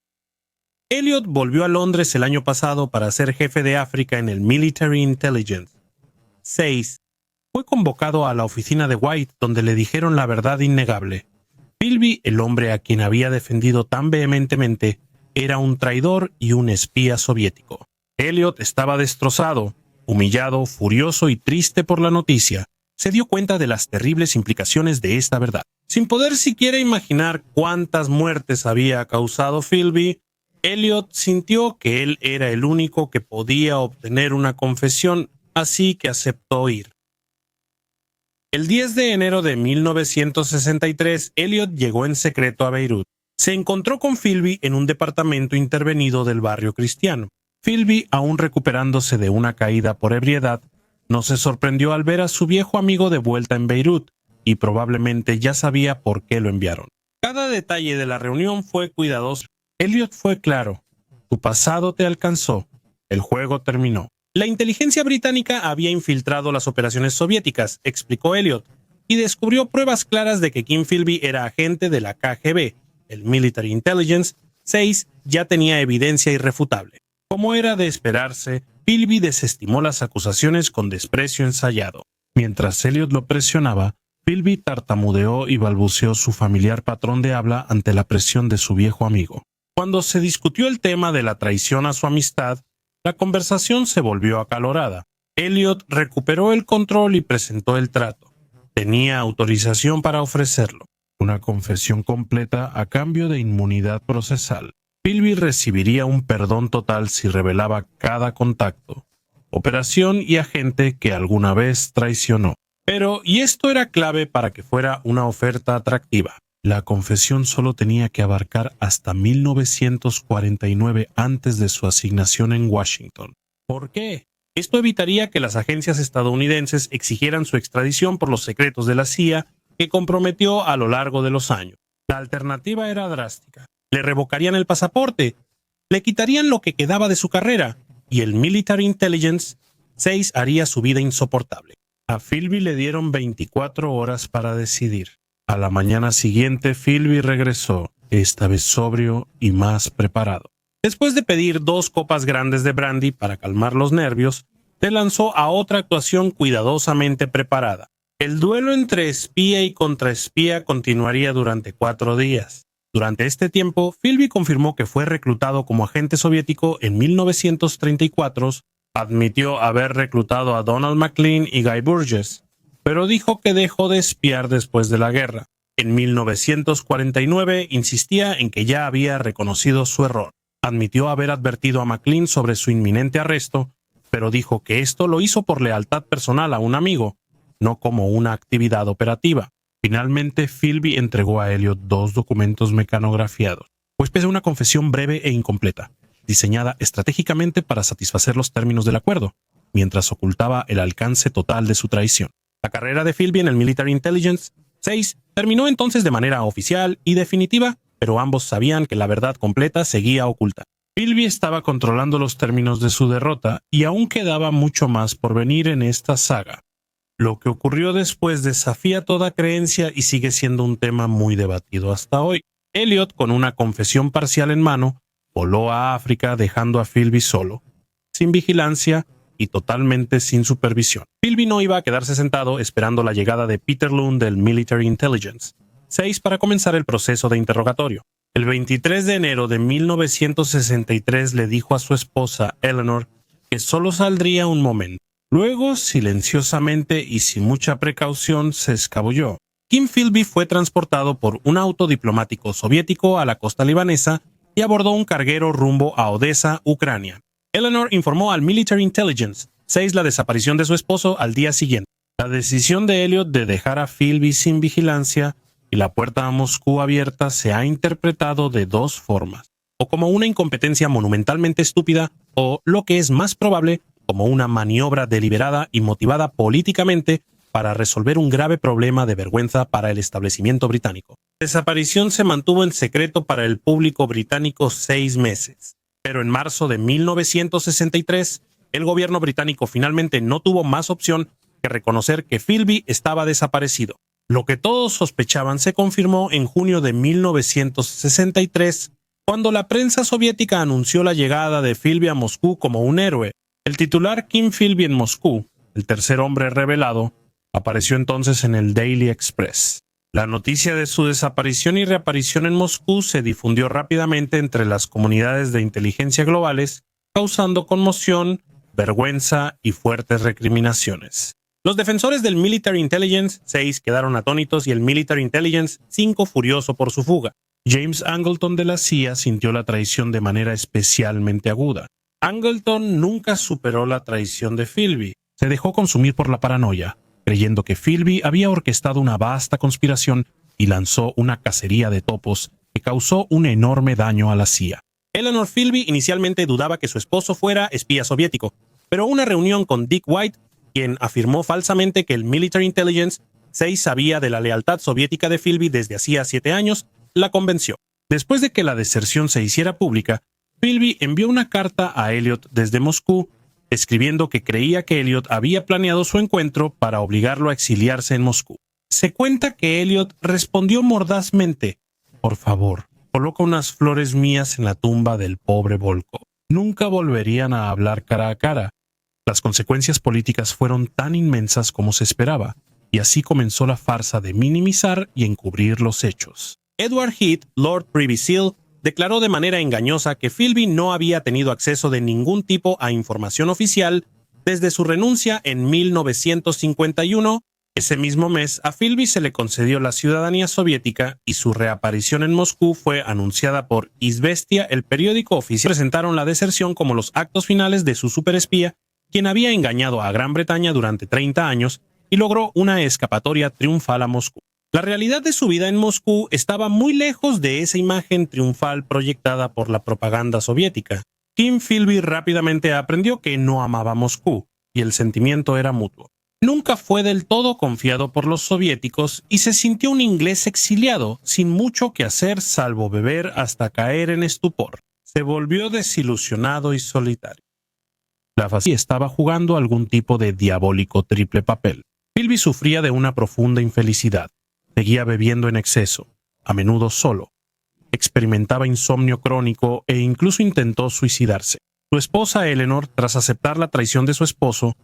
Elliot volvió a Londres el año pasado para ser jefe de África en el Military Intelligence 6. Fue convocado a la oficina de White, donde le dijeron la verdad innegable. Philby, el hombre a quien había defendido tan vehementemente, era un traidor y un espía soviético. Elliot estaba destrozado, humillado, furioso y triste por la noticia. Se dio cuenta de las terribles implicaciones de esta verdad. Sin poder siquiera imaginar cuántas muertes había causado Philby, Elliot sintió que él era el único que podía obtener una confesión, así que aceptó ir. El 10 de enero de 1963, Elliot llegó en secreto a Beirut. Se encontró con Philby en un departamento intervenido del barrio cristiano. Philby, aún recuperándose de una caída por ebriedad, no se sorprendió al ver a su viejo amigo de vuelta en Beirut, y probablemente ya sabía por qué lo enviaron. Cada detalle de la reunión fue cuidadoso. Elliot fue claro: tu pasado te alcanzó, el juego terminó. La inteligencia británica había infiltrado las operaciones soviéticas, explicó Elliot, y descubrió pruebas claras de que Kim Philby era agente de la KGB. El Military Intelligence 6 ya tenía evidencia irrefutable. Como era de esperarse, Philby desestimó las acusaciones con desprecio ensayado. Mientras Elliot lo presionaba, Philby tartamudeó y balbuceó su familiar patrón de habla ante la presión de su viejo amigo. Cuando se discutió el tema de la traición a su amistad, la conversación se volvió acalorada. Elliot recuperó el control y presentó el trato. Tenía autorización para ofrecerlo: una confesión completa a cambio de inmunidad procesal. Philby recibiría un perdón total si revelaba cada contacto, operación y agente que alguna vez traicionó. Pero, y esto era clave para que fuera una oferta atractiva, la confesión solo tenía que abarcar hasta 1949 antes de su asignación en Washington. ¿Por qué? Esto evitaría que las agencias estadounidenses exigieran su extradición por los secretos de la CIA que comprometió a lo largo de los años. La alternativa era drástica: le revocarían el pasaporte, le quitarían lo que quedaba de su carrera, y el Military Intelligence 6 haría su vida insoportable. A Philby le dieron 24 horas para decidir. A la mañana siguiente, Philby regresó, esta vez sobrio y más preparado. Después de pedir 2 copas grandes de brandy para calmar los nervios, se lanzó a otra actuación cuidadosamente preparada. El duelo entre espía y contraespía continuaría durante 4 días. Durante este tiempo, Philby confirmó que fue reclutado como agente soviético en 1934, admitió haber reclutado a Donald McLean y Guy Burgess, pero dijo que dejó de espiar después de la guerra. En 1949 insistía en que ya había reconocido su error. Admitió haber advertido a McLean sobre su inminente arresto, pero dijo que esto lo hizo por lealtad personal a un amigo, no como una actividad operativa. Finalmente, Philby entregó a Elliot 2 documentos mecanografiados, pues pese a una confesión breve e incompleta, diseñada estratégicamente para satisfacer los términos del acuerdo, mientras ocultaba el alcance total de su traición. La carrera de Philby en el Military Intelligence 6 terminó entonces de manera oficial y definitiva, pero ambos sabían que la verdad completa seguía oculta. Philby estaba controlando los términos de su derrota y aún quedaba mucho más por venir en esta saga. Lo que ocurrió después desafía toda creencia y sigue siendo un tema muy debatido hasta hoy. Elliot, con una confesión parcial en mano, voló a África dejando a Philby solo, sin vigilancia y totalmente sin supervisión. Philby no iba a quedarse sentado esperando la llegada de Peter Loon del Military Intelligence 6 para comenzar el proceso de interrogatorio. El 23 de enero de 1963 le dijo a su esposa, Eleanor, que solo saldría un momento. Luego, silenciosamente y sin mucha precaución, se escabulló. Kim Philby fue transportado por un auto diplomático soviético a la costa libanesa y abordó un carguero rumbo a Odessa, Ucrania. Eleanor informó al Military Intelligence 6 la desaparición de su esposo al día siguiente. La decisión de Elliot de dejar a Philby sin vigilancia y la puerta a Moscú abierta se ha interpretado de 2 formas: o como una incompetencia monumentalmente estúpida, o, lo que es más probable, como una maniobra deliberada y motivada políticamente para resolver un grave problema de vergüenza para el establecimiento británico. La desaparición se mantuvo en secreto para el público británico 6 meses, pero en marzo de 1963, el gobierno británico finalmente no tuvo más opción que reconocer que Philby estaba desaparecido. Lo que todos sospechaban se confirmó en junio de 1963, cuando la prensa soviética anunció la llegada de Philby a Moscú como un héroe. El titular Kim Philby en Moscú, el tercer hombre revelado, apareció entonces en el Daily Express. La noticia de su desaparición y reaparición en Moscú se difundió rápidamente entre las comunidades de inteligencia globales, causando conmoción, vergüenza y fuertes recriminaciones. Los defensores del Military Intelligence 6 quedaron atónitos y el Military Intelligence 5 furioso por su fuga. James Angleton de la CIA sintió la traición de manera especialmente aguda. Angleton nunca superó la traición de Philby. Se dejó consumir por la paranoia, creyendo que Philby había orquestado una vasta conspiración y lanzó una cacería de topos que causó un enorme daño a la CIA. Eleanor Philby inicialmente dudaba que su esposo fuera espía soviético, pero una reunión con Dick White, quien afirmó falsamente que el Military Intelligence 6 sabía de la lealtad soviética de Philby desde hacía 7 años, la convenció. Después de que la deserción se hiciera pública, Philby envió una carta a Elliot desde Moscú, escribiendo que creía que Elliot había planeado su encuentro para obligarlo a exiliarse en Moscú. Se cuenta que Elliot respondió mordazmente: «Por favor, coloca unas flores mías en la tumba del pobre Volkov». Nunca volverían a hablar cara a cara. Las consecuencias políticas fueron tan inmensas como se esperaba, y así comenzó la farsa de minimizar y encubrir los hechos. Edward Heath, Lord Privy Seal, declaró de manera engañosa que Philby no había tenido acceso de ningún tipo a información oficial desde su renuncia en 1951. Ese mismo mes, a Philby se le concedió la ciudadanía soviética y su reaparición en Moscú fue anunciada por Izvestia, el periódico oficial. Presentaron la deserción como los actos finales de su superespía, quien había engañado a Gran Bretaña durante 30 años y logró una escapatoria triunfal a Moscú. La realidad de su vida en Moscú estaba muy lejos de esa imagen triunfal proyectada por la propaganda soviética. Kim Philby rápidamente aprendió que no amaba Moscú, y el sentimiento era mutuo. Nunca fue del todo confiado por los soviéticos y se sintió un inglés exiliado, sin mucho que hacer salvo beber hasta caer en estupor. Se volvió desilusionado y solitario. La fascista estaba jugando algún tipo de diabólico triple papel. Philby sufría de una profunda infelicidad. Seguía bebiendo en exceso, a menudo solo. Experimentaba insomnio crónico e incluso intentó suicidarse. Su esposa Eleanor, tras aceptar la traición de su esposo,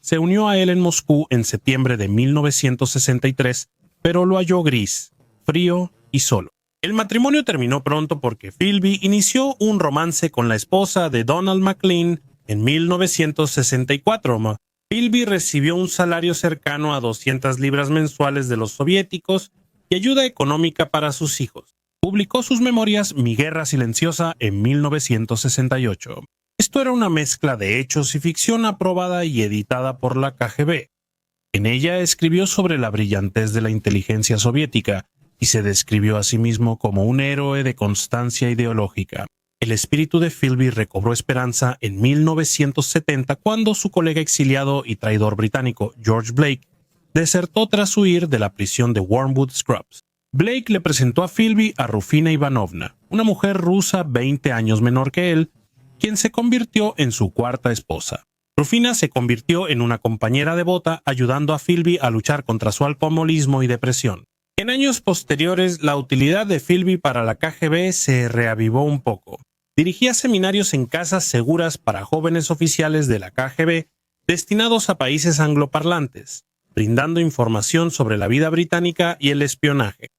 se unió a él en Moscú en septiembre de 1963, pero lo halló gris, frío y solo. El matrimonio terminó pronto porque Philby inició un romance con la esposa de Donald Maclean en 1964. Philby recibió un salario cercano a 200 libras mensuales de los soviéticos y ayuda económica para sus hijos. Publicó sus memorias Mi guerra silenciosa en 1968. Esto era una mezcla de hechos y ficción aprobada y editada por la KGB. En ella escribió sobre la brillantez de la inteligencia soviética y se describió a sí mismo como un héroe de constancia ideológica. El espíritu de Philby recobró esperanza en 1970 cuando su colega exiliado y traidor británico George Blake desertó tras huir de la prisión de Wormwood Scrubs. Blake le presentó a Philby a Rufina Ivanovna, una mujer rusa 20 años menor que él, quien se convirtió en su cuarta esposa. Rufina se convirtió en una compañera devota, ayudando a Philby a luchar contra su alcoholismo y depresión. En años posteriores, la utilidad de Philby para la KGB se reavivó un poco. Dirigía seminarios en casas seguras para jóvenes oficiales de la KGB destinados a países angloparlantes, brindando información sobre la vida británica y el espionaje.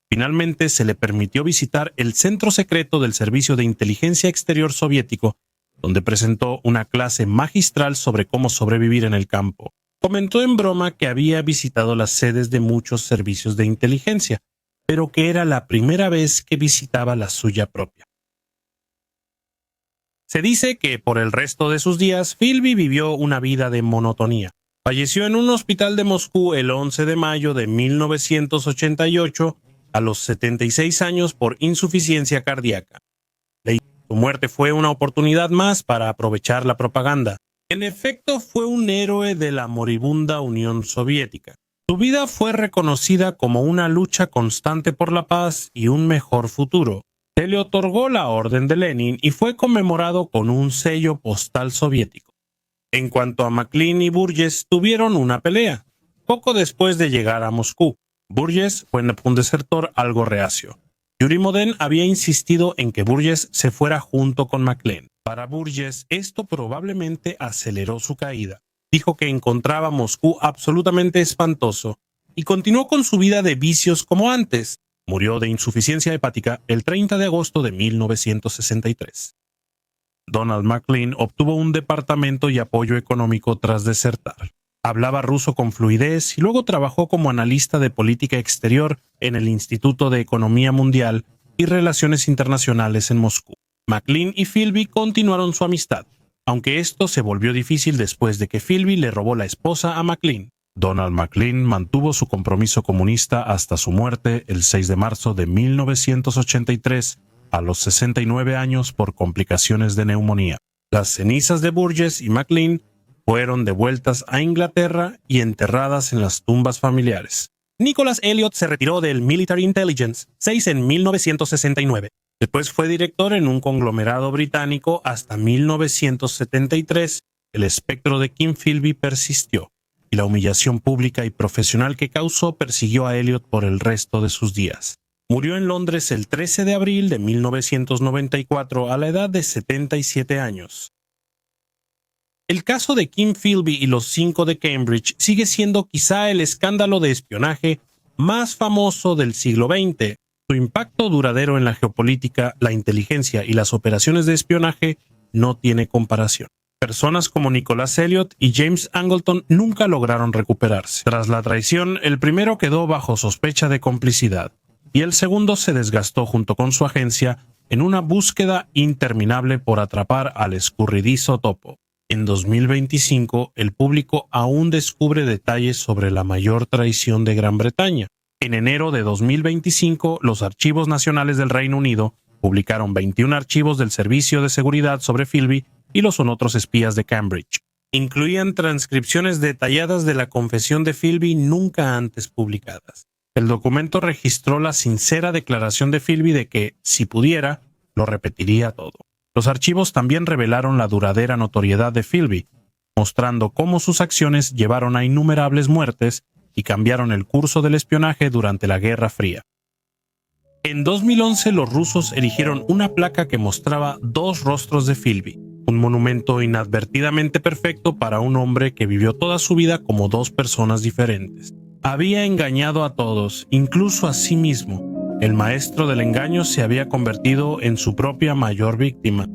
Finalmente, se le permitió visitar el centro secreto del Servicio de Inteligencia Exterior soviético, donde presentó una clase magistral sobre cómo sobrevivir en el campo. Comentó en broma que había visitado las sedes de muchos servicios de inteligencia, pero que era la primera vez que visitaba la suya propia. Se dice que por el resto de sus días, Philby vivió una vida de monotonía. Falleció en un hospital de Moscú el 11 de mayo de 1988 a los 76 años por insuficiencia cardíaca. Su muerte fue una oportunidad más para aprovechar la propaganda. En efecto, fue un héroe de la moribunda Unión Soviética. Su vida fue reconocida como una lucha constante por la paz y un mejor futuro. Se le otorgó la Orden de Lenin y fue conmemorado con un sello postal soviético. En cuanto a Maclean y Burgess, tuvieron una pelea, poco después de llegar a Moscú. Burgess fue un desertor algo reacio. Yuri Moden había insistido en que Burgess se fuera junto con Maclean. Para Burgess, esto probablemente aceleró su caída. Dijo que encontraba Moscú absolutamente espantoso y continuó con su vida de vicios como antes. Murió de insuficiencia hepática el 30 de agosto de 1963. Donald Maclean obtuvo un departamento y apoyo económico tras desertar. Hablaba ruso con fluidez y luego trabajó como analista de política exterior en el Instituto de Economía Mundial y Relaciones Internacionales en Moscú. Maclean y Philby continuaron su amistad, aunque esto se volvió difícil después de que Philby le robó la esposa a Maclean. Donald Maclean mantuvo su compromiso comunista hasta su muerte el 6 de marzo de 1983 a los 69 años por complicaciones de neumonía. Las cenizas de Burgess y McLean fueron devueltas a Inglaterra y enterradas en las tumbas familiares. Nicholas Elliot se retiró del Military Intelligence 6 en 1969. Después fue director en un conglomerado británico hasta 1973. El espectro de Kim Philby persistió y la humillación pública y profesional que causó persiguió a Elliot por el resto de sus días. Murió en Londres el 13 de abril de 1994 a la edad de 77 años. El caso de Kim Philby y los 5 de Cambridge sigue siendo quizá el escándalo de espionaje más famoso del siglo XX. Su impacto duradero en la geopolítica, la inteligencia y las operaciones de espionaje no tiene comparación. Personas como Nicholas Elliot y James Angleton nunca lograron recuperarse. Tras la traición, el primero quedó bajo sospecha de complicidad y el segundo se desgastó junto con su agencia en una búsqueda interminable por atrapar al escurridizo topo. En 2025, el público aún descubre detalles sobre la mayor traición de Gran Bretaña. En enero de 2025, los Archivos Nacionales del Reino Unido publicaron 21 archivos del Servicio de Seguridad sobre Philby y los otros espías de Cambridge. Incluían transcripciones detalladas de la confesión de Philby nunca antes publicadas. El documento registró la sincera declaración de Philby de que, si pudiera, lo repetiría todo. Los archivos también revelaron la duradera notoriedad de Philby, mostrando cómo sus acciones llevaron a innumerables muertes y cambiaron el curso del espionaje durante la Guerra Fría. En 2011, los rusos erigieron una placa que mostraba 2 rostros de Philby, un monumento inadvertidamente perfecto para un hombre que vivió toda su vida como 2 personas diferentes. Había engañado a todos, incluso a sí mismo. El maestro del engaño se había convertido en su propia mayor víctima.